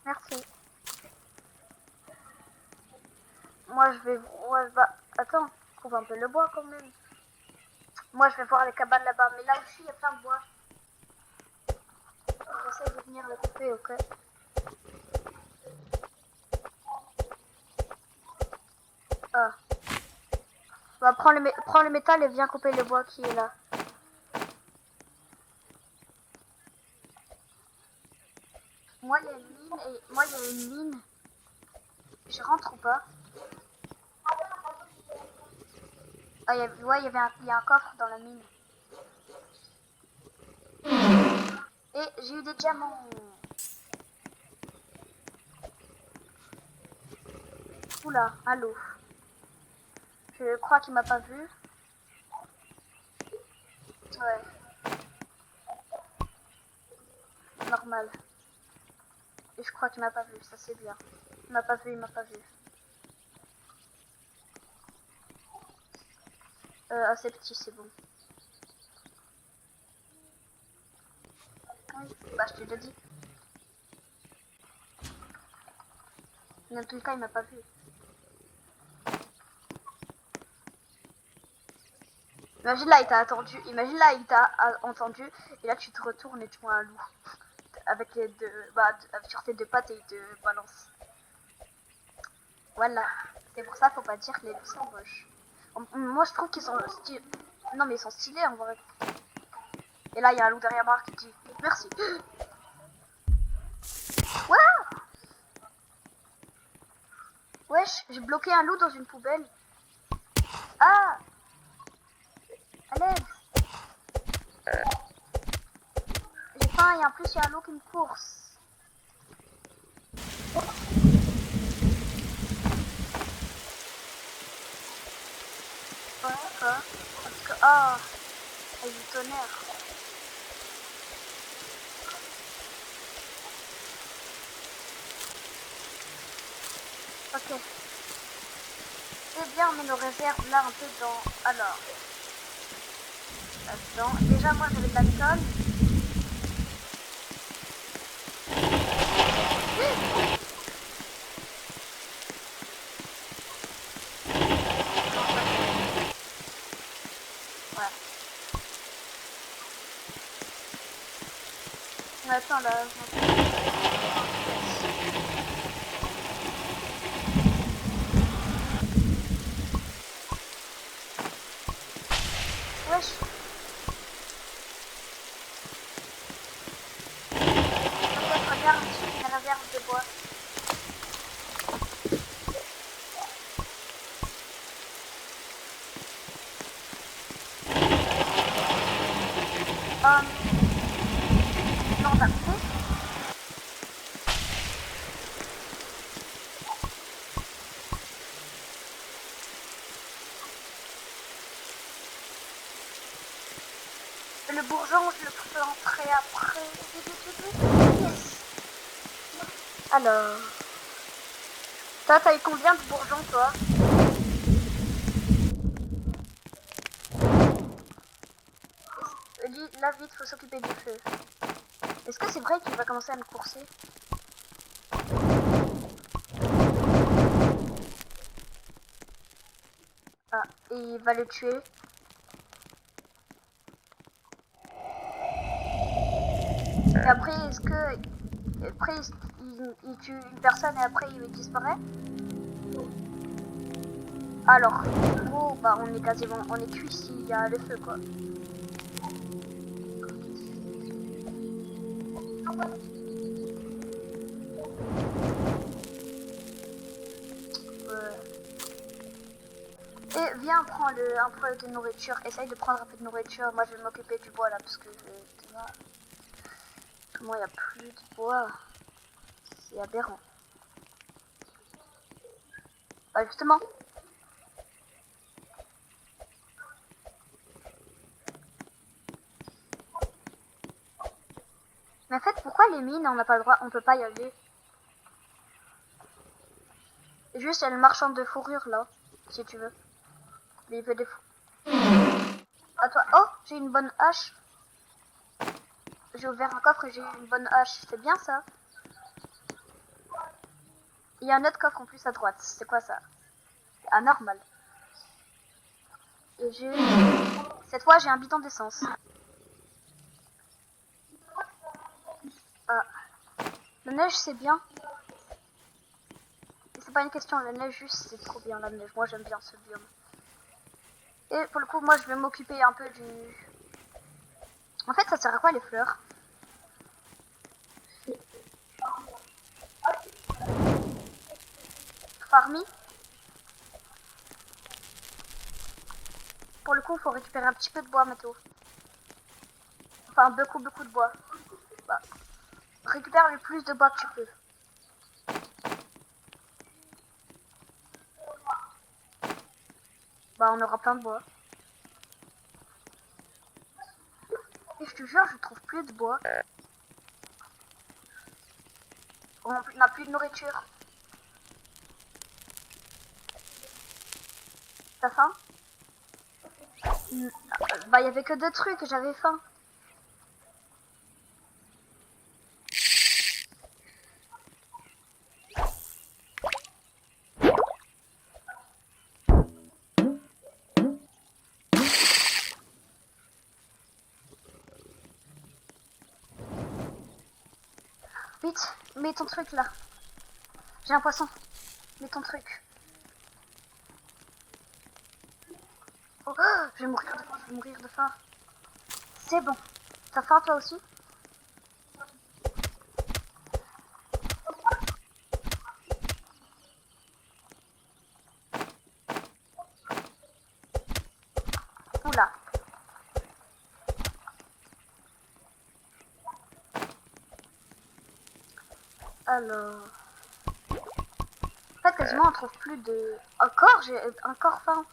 Merci. Moi, je vais... Ouais, bah, attends. Trouve un peu le bois, quand même. Moi, je vais voir les cabanes là-bas. Mais là aussi, il y a plein de bois. J'essaie de venir le couper, ok? Ah. Bah, prends le métal et viens couper le bois qui est là. Moi, il y a une mine et... Moi, il y a une mine. Je rentre ou pas? Ah, ouais, il y a un coffre dans la mine. Et j'ai eu des diamants. Oula, un loup. Je crois qu'il m'a pas vu. Ouais, normal. Et je crois qu'il m'a pas vu, ça c'est bien. Il m'a pas vu, il m'a pas vu. Assez petit, c'est bon. Oui, bah je t'ai déjà dit. Dans tout le cas, il m'a pas vu. Imagine là, il t'a attendu. Imagine là, il t'a entendu. Et là, tu te retournes et tu vois un loup. Avec les deux, sur tes deux pattes et il te balance. Voilà. C'est pour ça, faut pas dire que les loups sont moches. Moi, je trouve qu'ils sont stylés. Non, mais ils sont stylés en vrai. Et là, il y a un loup derrière moi qui dit merci. Ouais. Wesh, j'ai bloqué un loup dans une poubelle. Ah, à l'aide. J'ai faim et en plus il y a l'eau qui me course. Parce que oh, il y a du tonnerre. Ok. C'est bien, on met nos réserves là un peu dans. Alors. Là-dedans. Déjà, moi j'avais de l'alcool. Ouais. Mais attends là. Wesh. Peut-être regarde une réserve de bois. Non, on va couper. Le bourgeon, je le planterai après. Yes. Alors. Toi, t'as eu combien de bourgeons, toi? Là, vite, faut s'occuper du feu. Est-ce que c'est vrai qu'il va commencer à me courser? Ah, et il va le tuer. Et après, est-ce que... Après, il tue une personne et après, il disparaît? Alors, oh, bah, on est quasiment... On est cuit s'il y a le feu, quoi. Et viens, prends un peu de nourriture. Essaye de prendre un peu de nourriture. Moi, je vais m'occuper du bois, là, parce que tu vois... Comment il n'y a plus de bois? C'est aberrant. Bah, justement. Mais en fait, pourquoi les mines, on n'a pas le droit, on peut pas y aller? Juste, il y a le marchand de fourrure, là, si tu veux. Mais il veut des fourrures. À toi. Oh, j'ai une bonne hache. J'ai ouvert un coffre et j'ai une bonne hache. C'est bien, ça. Il y a un autre coffre en plus à droite. C'est quoi, ça? C'est anormal. Et j'ai... Cette fois, j'ai un bidon d'essence. Ah. La neige, c'est bien. C'est pas une question, la neige, juste, c'est trop bien, la neige. Moi, j'aime bien ce biome. Et pour le coup, moi, je vais m'occuper un peu du... En fait, ça sert à quoi, les fleurs? Farming. Pour le coup, il faut récupérer un petit peu de bois, Mato. Enfin, beaucoup de bois. Bah, récupère le plus de bois que tu peux. Bah, on aura plein de bois. Et je te jure, je trouve plus de bois. On n'a plus de nourriture. T'as faim? Bah, il y avait que 2 trucs, j'avais faim. Vite, mets ton truc là. J'ai un poisson. Mets ton truc. Oh, je vais mourir de faim, je vais mourir de faim. C'est bon. T'as faim toi aussi? Alors... En fait, quasiment on trouve plus de... Encore, j'ai encore faim.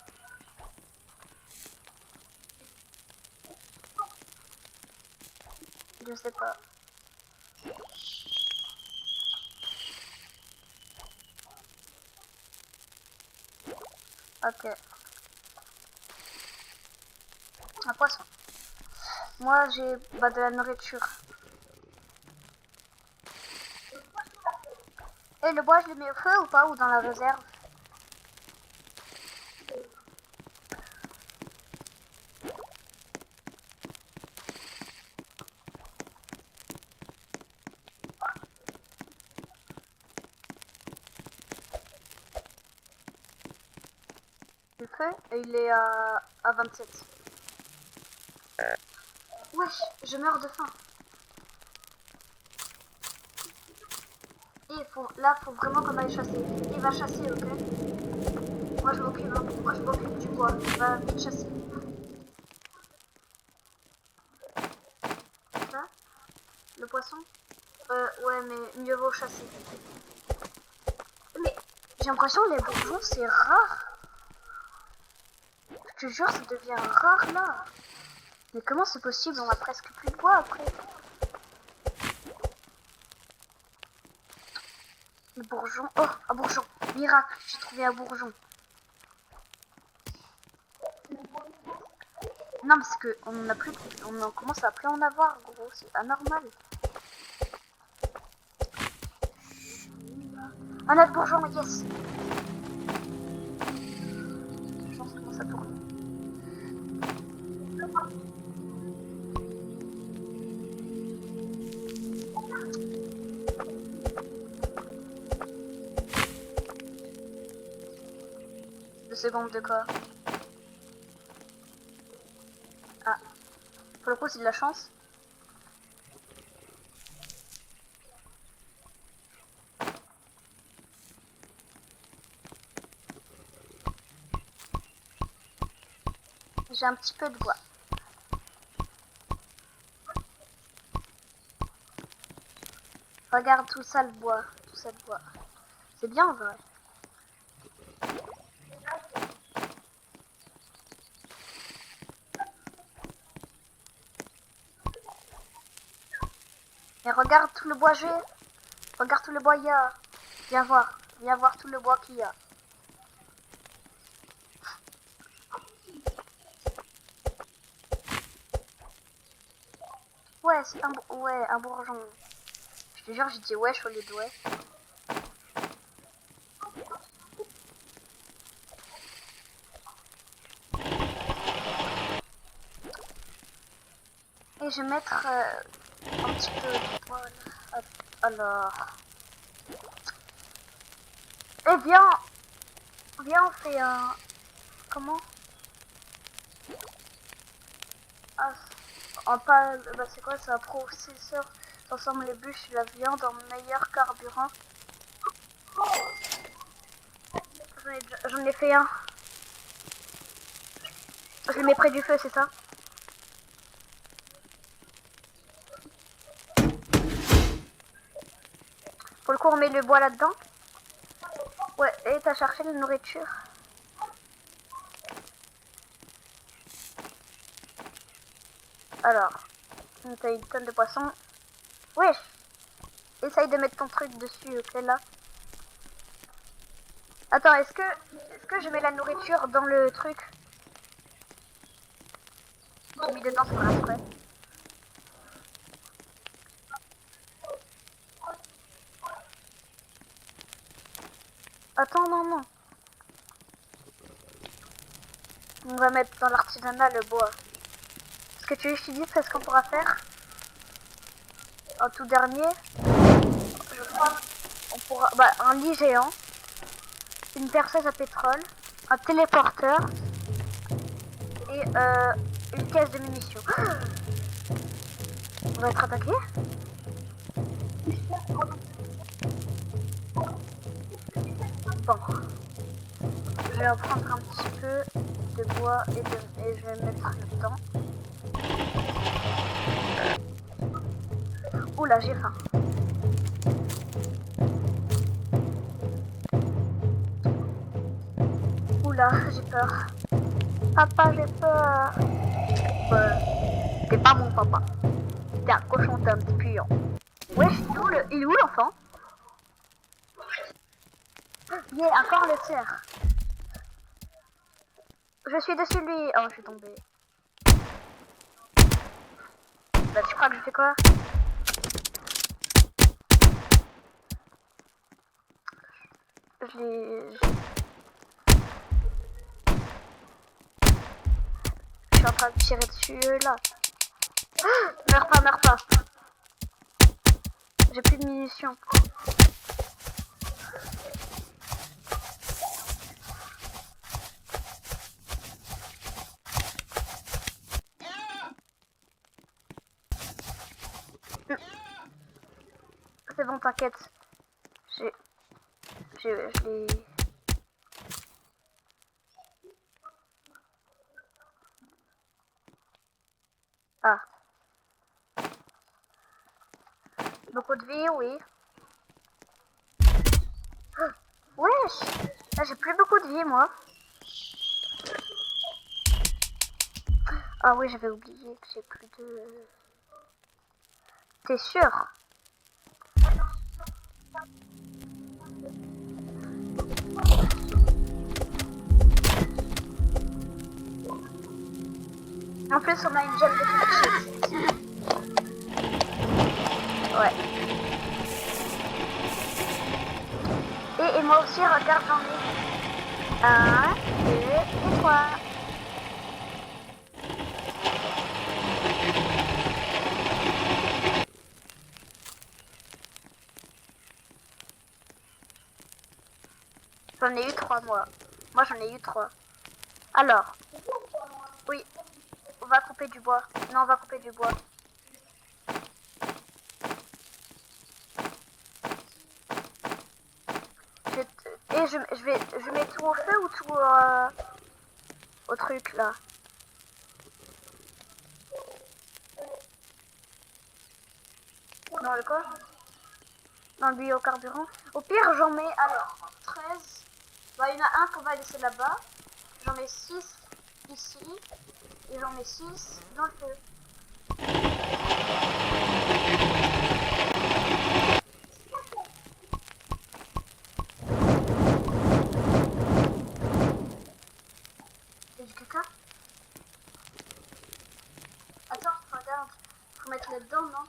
Je sais pas. Ok. Un poisson. Moi, j'ai de la nourriture. Et le bois, je le mets au feu ou pas? Ou dans la réserve? Le feu, et il est à 27. Wesh, je meurs de faim. Et là, faut vraiment qu'on aille chasser. Il va chasser, ok? Moi, je m'occupe du bois. Il va vite chasser. Ça? Le poisson? Ouais, mais mieux vaut chasser. Mais j'ai l'impression que les bourgeons, c'est rare. Je te jure, ça devient rare là. Mais comment c'est possible? On a presque plus de bois après. Le bourgeon. Oh, un bourgeon. Miracle, j'ai trouvé un bourgeon. Non, parce que on a plus, on commence à plus en avoir, gros. C'est anormal. Un autre bourgeon, yes. Je pense comment ça tourne. Deux secondes de quoi? Ah, pour le coup, c'est de la chance. J'ai un petit peu de bois. Regarde tout ça le bois, tout ça le bois. C'est bien en vrai. Et regarde tout le bois j'ai. Regarde tout le bois il y a. Viens voir tout le bois qu'il y a. Ouais, c'est un bourgeon. Je te jure, j'ai dit wesh au lieu de ouais. Et je vais mettre un petit peu de bois là. Alors. Eh bien, on fait un... Comment? Ah, bah c'est quoi? C'est un processeur transforme les bûches et la viande en meilleur carburant. J'en ai fait un. Je le mets près du feu, c'est ça? Pour le coup, on met le bois là-dedans. Ouais, et t'as cherché la nourriture. Alors, t'as une tonne de poissons. Wesh! Essaye de mettre ton truc dessus, ok, là. Attends, est-ce que je mets la nourriture dans le truc? J'ai mis dedans, ça va après. Attends, non. On va mettre dans l'artisanat le bois. Ce que tu utilises, c'est ce qu'on pourra faire. En tout dernier, je crois, on pourra... Bah, un lit géant, une perceuse à pétrole, un téléporteur et une caisse de munitions. On va être attaqué? Bon. Je vais en prendre un petit peu de bois et je vais mettre dedans. Oula, j'ai faim. Oula, j'ai peur. Papa, j'ai peur. T'es pas mon papa. T'es un cochon, t'es un petit puant. Wesh, il est où l'enfant? Yeah, encore le cerf. Je suis dessus lui. Oh, je suis tombée. Bah, tu crois que je fais quoi? Je l'ai... Je suis en train de tirer dessus là. Meurs pas, meurs pas. J'ai plus de munitions. C'est bon, t'inquiète. Je l'ai... Ah. Beaucoup de vie, oui. Wesh! Là, j'ai plus beaucoup de vie, moi. Ah oui, j'avais oublié que j'ai plus de... T'es sûr? En plus, on a une gemme de flash. Ouais. Et moi aussi, regarde, j'en ai 1, 2 et 3. J'en ai eu 3, moi. Moi, j'en ai eu 3. Alors, oui, on va couper du bois. Non, on va couper du bois. Et je mets tout au feu ou tout au truc là? Dans le quoi? Dans le biocarburant. Au pire, j'en mets alors 13. Bah, il y en a un qu'on va laisser là-bas. J'en mets 6 ici. Et j'en mets 6 dans le feu. C'est du caca? Attends, regarde. Faut mettre là-dedans, non?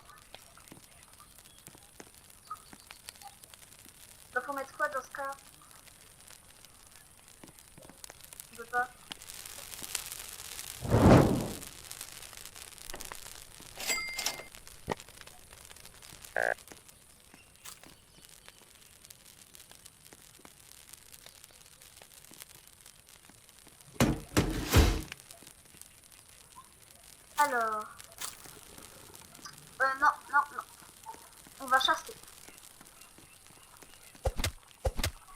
Bah, faut mettre quoi dans ce cas? On peut pas. Alors. Non, non, non. On va chasser.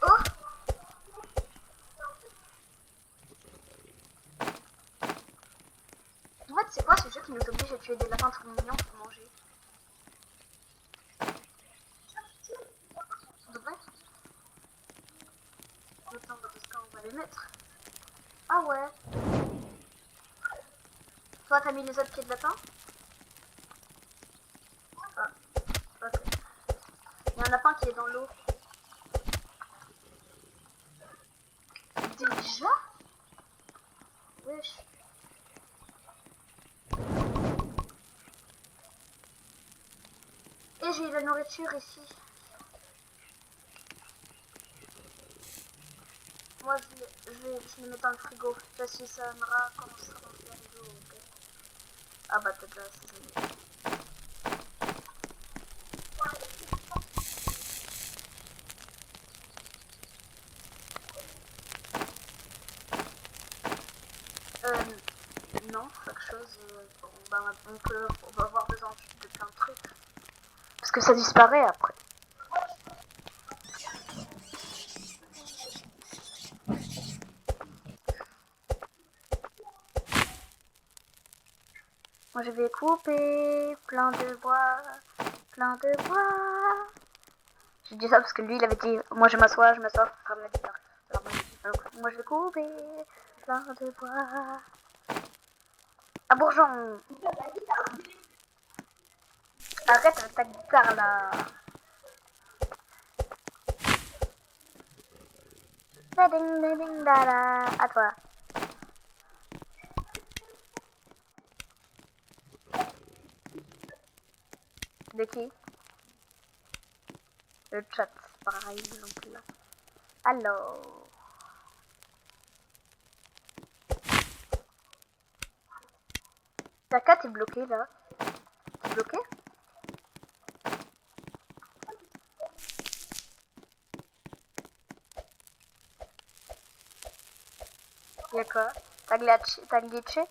Oh! En fait, c'est quoi ce jeu qui nous oblige à tuer des lapins trop mignons pour manger? Ça devrait être. Attends, parce qu'on va les mettre. Ah ouais. Toi, t'as mis les autres pieds de lapin? Ah, ok. Il y a un lapin qui est dans l'eau. Déjà? Wesh. Et j'ai la nourriture ici. Moi, je le mets dans le frigo. Là, si ça me commencera dans le frigo. Okay. Ah bah, t'as déjà assaisonné. Non, quelque chose. On va avoir besoin de plein de trucs. Parce que ça disparaît après. Moi je vais couper plein de bois, plein de bois. J'ai dit ça parce que lui il avait dit moi je m'assois, pour faire ma guitare. Alors moi j'ai dit Donc, moi je vais couper plein de bois. Ah bourgeon. Arrête avec ta guitare là. Ding ding ding da da. À toi. De qui? Le chat, par exemple. Alors. Ta carte est bloquée là. T'es bloqué? Y'a quoi? T'as glitché?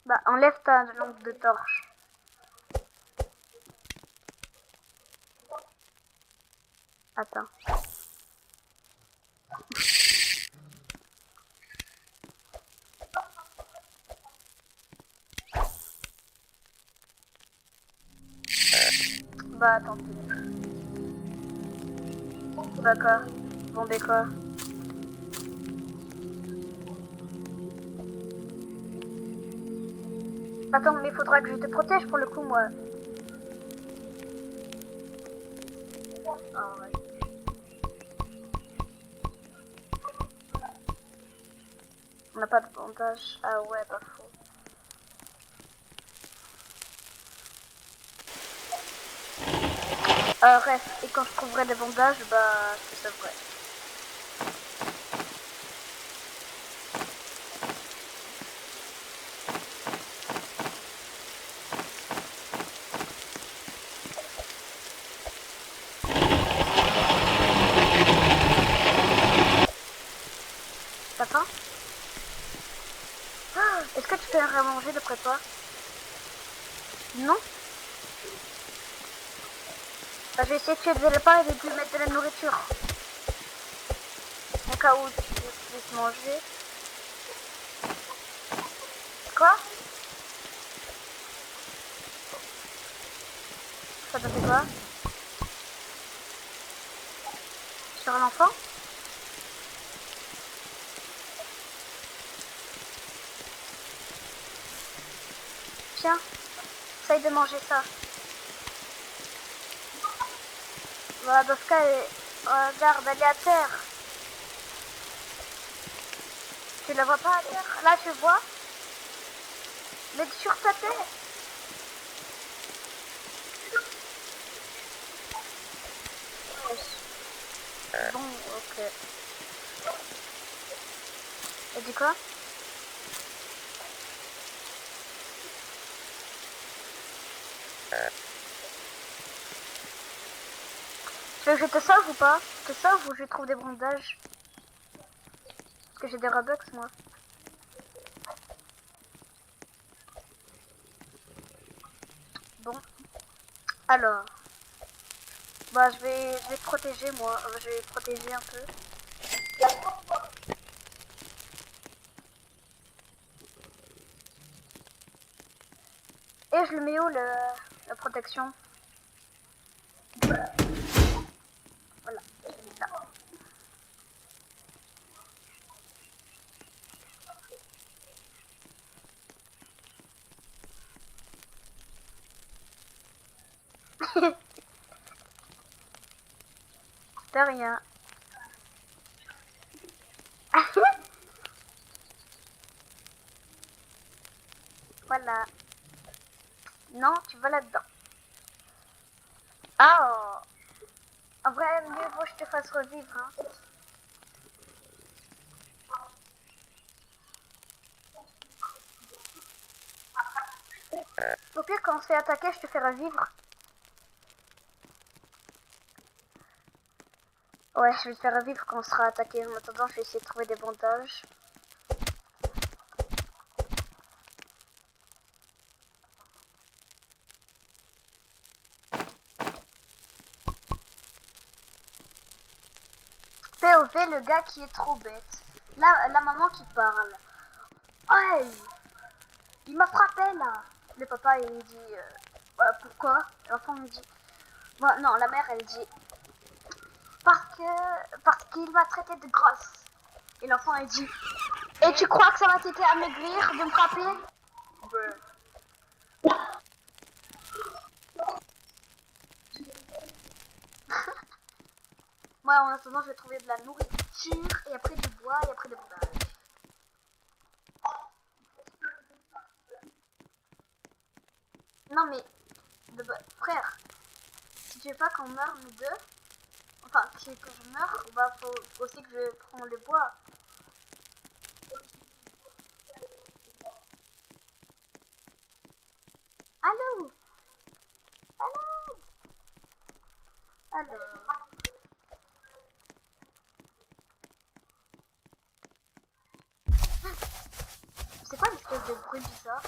Bah enlève ta lampe de torche. Attends. Bah tant pis. D'accord. Bon ben quoi? Attends, mais il faudra que je te protège pour le coup, moi. Ah ouais. On n'a pas de bandage. Ah ouais, pas faux. Reste. Et quand je trouverai des bandages, bah, c'est vrai. T'as faim? Ah, est-ce que tu peux rien manger d'après toi? Non? Bah, je vais essayer de tuer des lapins et de lui mettre de la nourriture. Au cas où tu puisses manger. Quoi? Ça t'a fait quoi? Sur l'enfant? Tiens, essaye de manger ça. Voilà, dans ce cas, regarde, elle est à terre. Tu la vois pas à terre? Là, tu vois? Mais sur ta tête. Bon, ok. Et dis quoi? Tu veux que je te sauve ou pas? Je te sauve ou je trouve des bandages? Parce que j'ai des Robux, moi. Bon. Alors. Bah, je vais te protéger, moi. Je vais te protéger un peu. Et je le mets où, la protection? Voilà. Je mets là. De rien. Voilà. Non, tu vas là-dedans. Ah! En vrai, mieux vaut que je te fasse revivre, hein. Au pire, quand on se fait attaquer, je te fais revivre. Ouais, je vais te faire revivre quand on sera attaqué. En attendant, je vais essayer de trouver des bandages. POV, le gars qui est trop bête. Là, la maman qui parle. Ouais, il m'a frappé là. Le papa, il dit pourquoi? L'enfant me dit. Bon, non, la mère, elle dit parce qu'il m'a traité de grosse. Et l'enfant a dit, et tu crois que ça va t'aider à maigrir de me frapper? Moi, en attendant, je vais trouver de la nourriture, et après du bois, et après des bandages. Non mais, frère, si tu veux pas qu'on meure nous deux, enfin, si que je meurs, bah faut aussi que je prends le bois. Allô? Allô? Alors... C'est quoi l'espèce de bruit bizarre?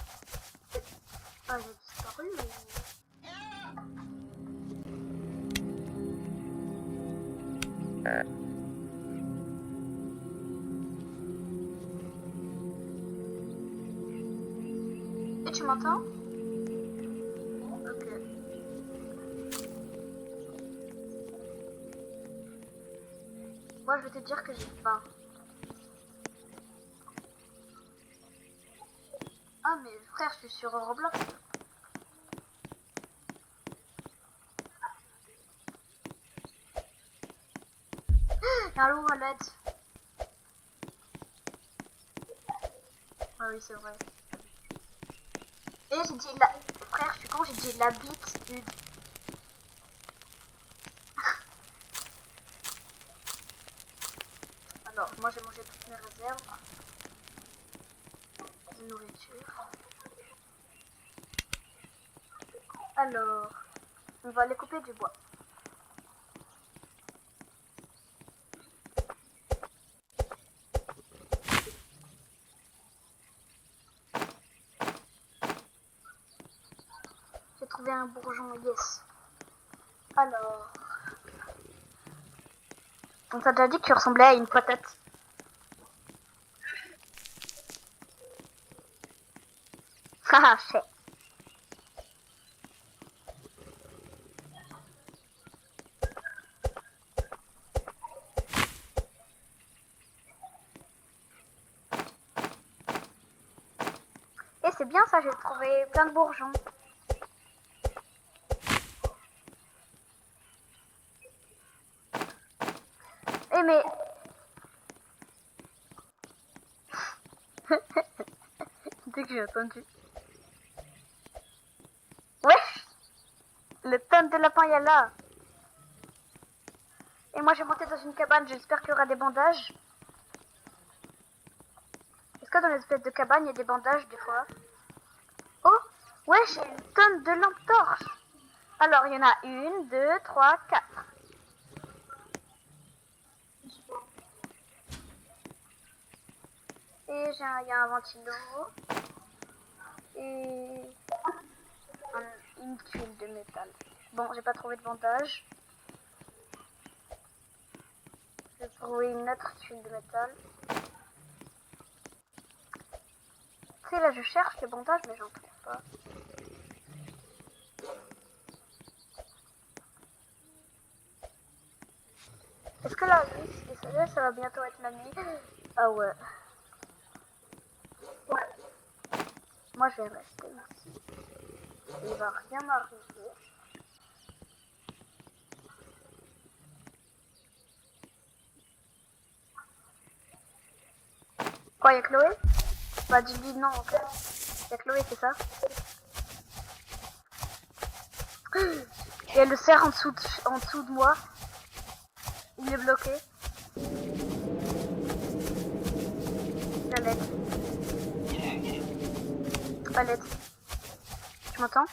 Ah, j'ai disparu ou... Et tu m'entends? Ok. Moi, je vais te dire que j'ai faim. Ah, mais frère, je suis sur Roblox. Un loup à l'aide. Ah oui, c'est vrai. Et j'ai dit la... Frère, je suis con, j'ai dit l'habitude. Alors, moi j'ai mangé toutes mes réserves. De nourriture. Alors, on va aller couper du bois. J'ai trouvé un bourgeon, yes. Alors... On t'a déjà dit que tu ressemblais à une patate. Haha, fait. Et c'est bien ça, j'ai trouvé plein de bourgeons. Eh mais... Dès que j'ai entendu. Wesh! Le tonne de lapin y est là. Et moi j'ai monté dans une cabane, j'espère qu'il y aura des bandages. Est-ce que dans l'espèce de cabane il y a des bandages des fois? Oh! Wesh, j'ai une tonne de lampes torches. Alors il y en a 1, 2, 3, 4. Et il y a un ventilo. Et une tuile de métal. Bon, j'ai pas trouvé de bandage. J'ai trouvé une autre tuile de métal. Tu sais, là je cherche les bandages, mais j'en trouve pas. Est-ce que la nuit, ça va bientôt être la nuit? Ah ouais. Ouais. Moi je vais rester ici. Il va rien m'arriver. Quoi, y'a Chloé? Bah dis-lui non, ok. Y'a Chloé, c'est ça? Et elle le serre en dessous de moi. Il est bloqué. La lettre. La lettre. Tu m'entends?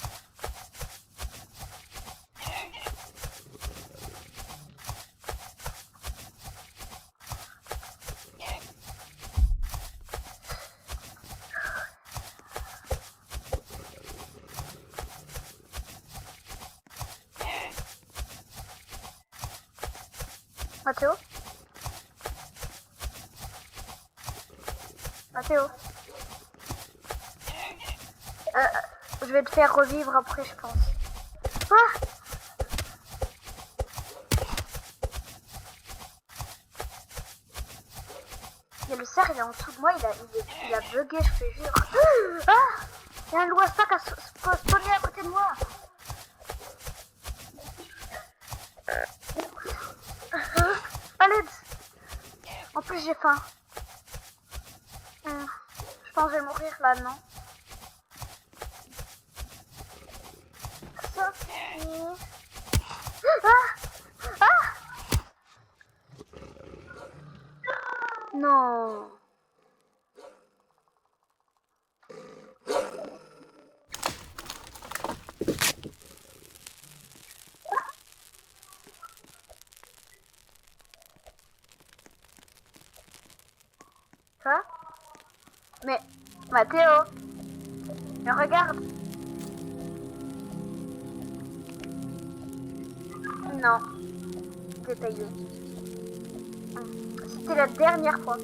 Mathéo? Mathéo? Je vais te faire revivre après, je pense. Ah! hamster, il est en dessous de moi, il a bugué, je te jure. Ah, il y a un loup à sac à spawner à côté de moi. Allez. En plus, j'ai faim. Je pense que je vais mourir là, non? Sophie. Ah, ah. Non. Quoi? Mais, Mathéo, mais regarde. Non, détaillé. C'était la dernière fois.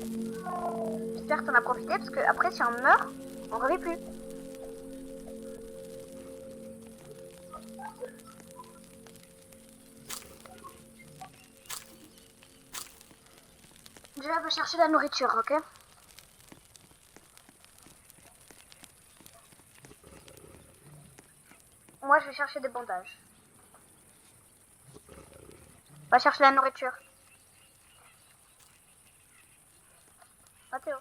J'espère que t'en as profité parce que après si on meurt, on revit plus. Je vais chercher la nourriture, ok? Moi je vais chercher des bandages. Va chercher la nourriture. Mathéo.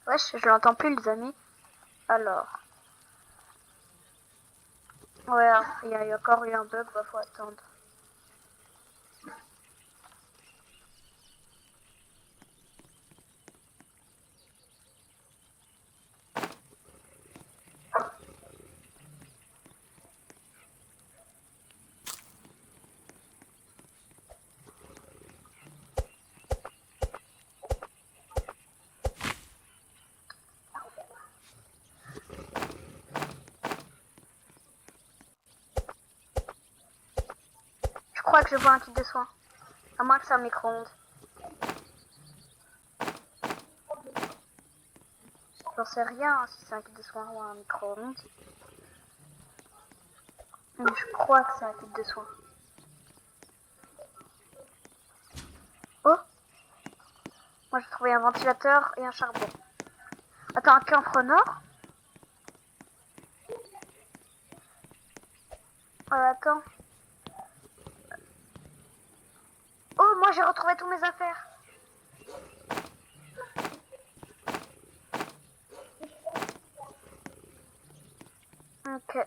Wesh, je l'entends plus les amis. Alors. Ouais, il y a encore eu un bug, bah faut attendre. Je crois que je vois un kit de soins. À moins que c'est un micro-ondes. J'en sais rien si c'est un kit de soins ou un micro-ondes. Mais je crois que c'est un kit de soins. Oh! Moi j'ai trouvé un ventilateur et un charbon. Attends, un camphre nord? Attends. Oh, moi j'ai retrouvé tous mes affaires. Ok.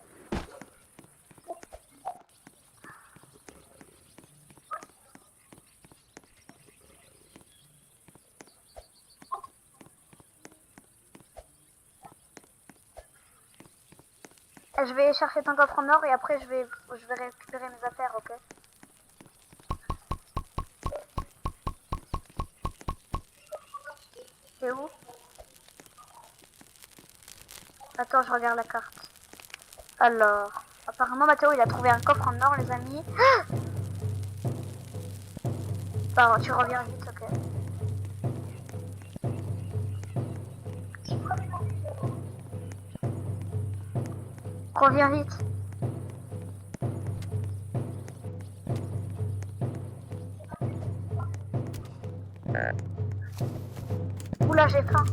Je vais chercher ton coffre en or et après je vais récupérer mes affaires, ok? C'est où? Attends, je regarde la carte. Alors, apparemment Mathéo il a trouvé un coffre en or les amis. Bah, tu reviens vite, ok? Reviens vite. Oula, j'ai faim.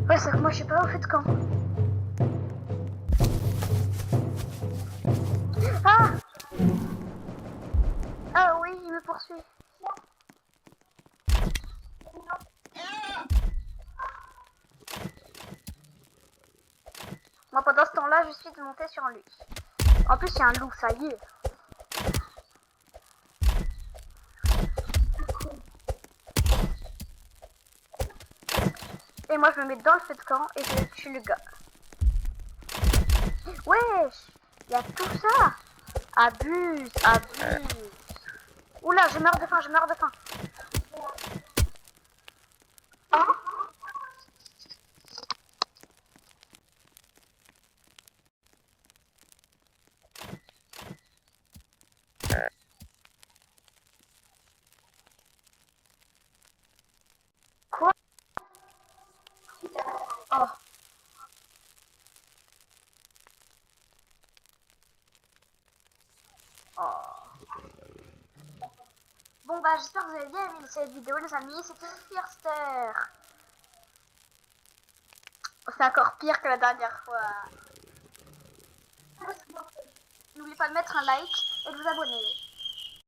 Ouais, c'est que moi je suis pas au feu de camp. Ah! Ah oui, il me poursuit. Moi pendant ce temps-là, je suis monté sur lui. En plus, il y a un loup, ça y est. Et moi, je me mets dans le feu de camp et je tue le gars. Wesh! Il y a tout ça! Abuse, abuse. Oula, je meurs de faim, je meurs de faim. Oh. Oh. Oh. Bon bah j'espère que vous avez bien aimé cette vidéo les amis, c'était Firster. C'est encore pire que la dernière fois. N'oubliez pas de mettre un like et de vous abonner.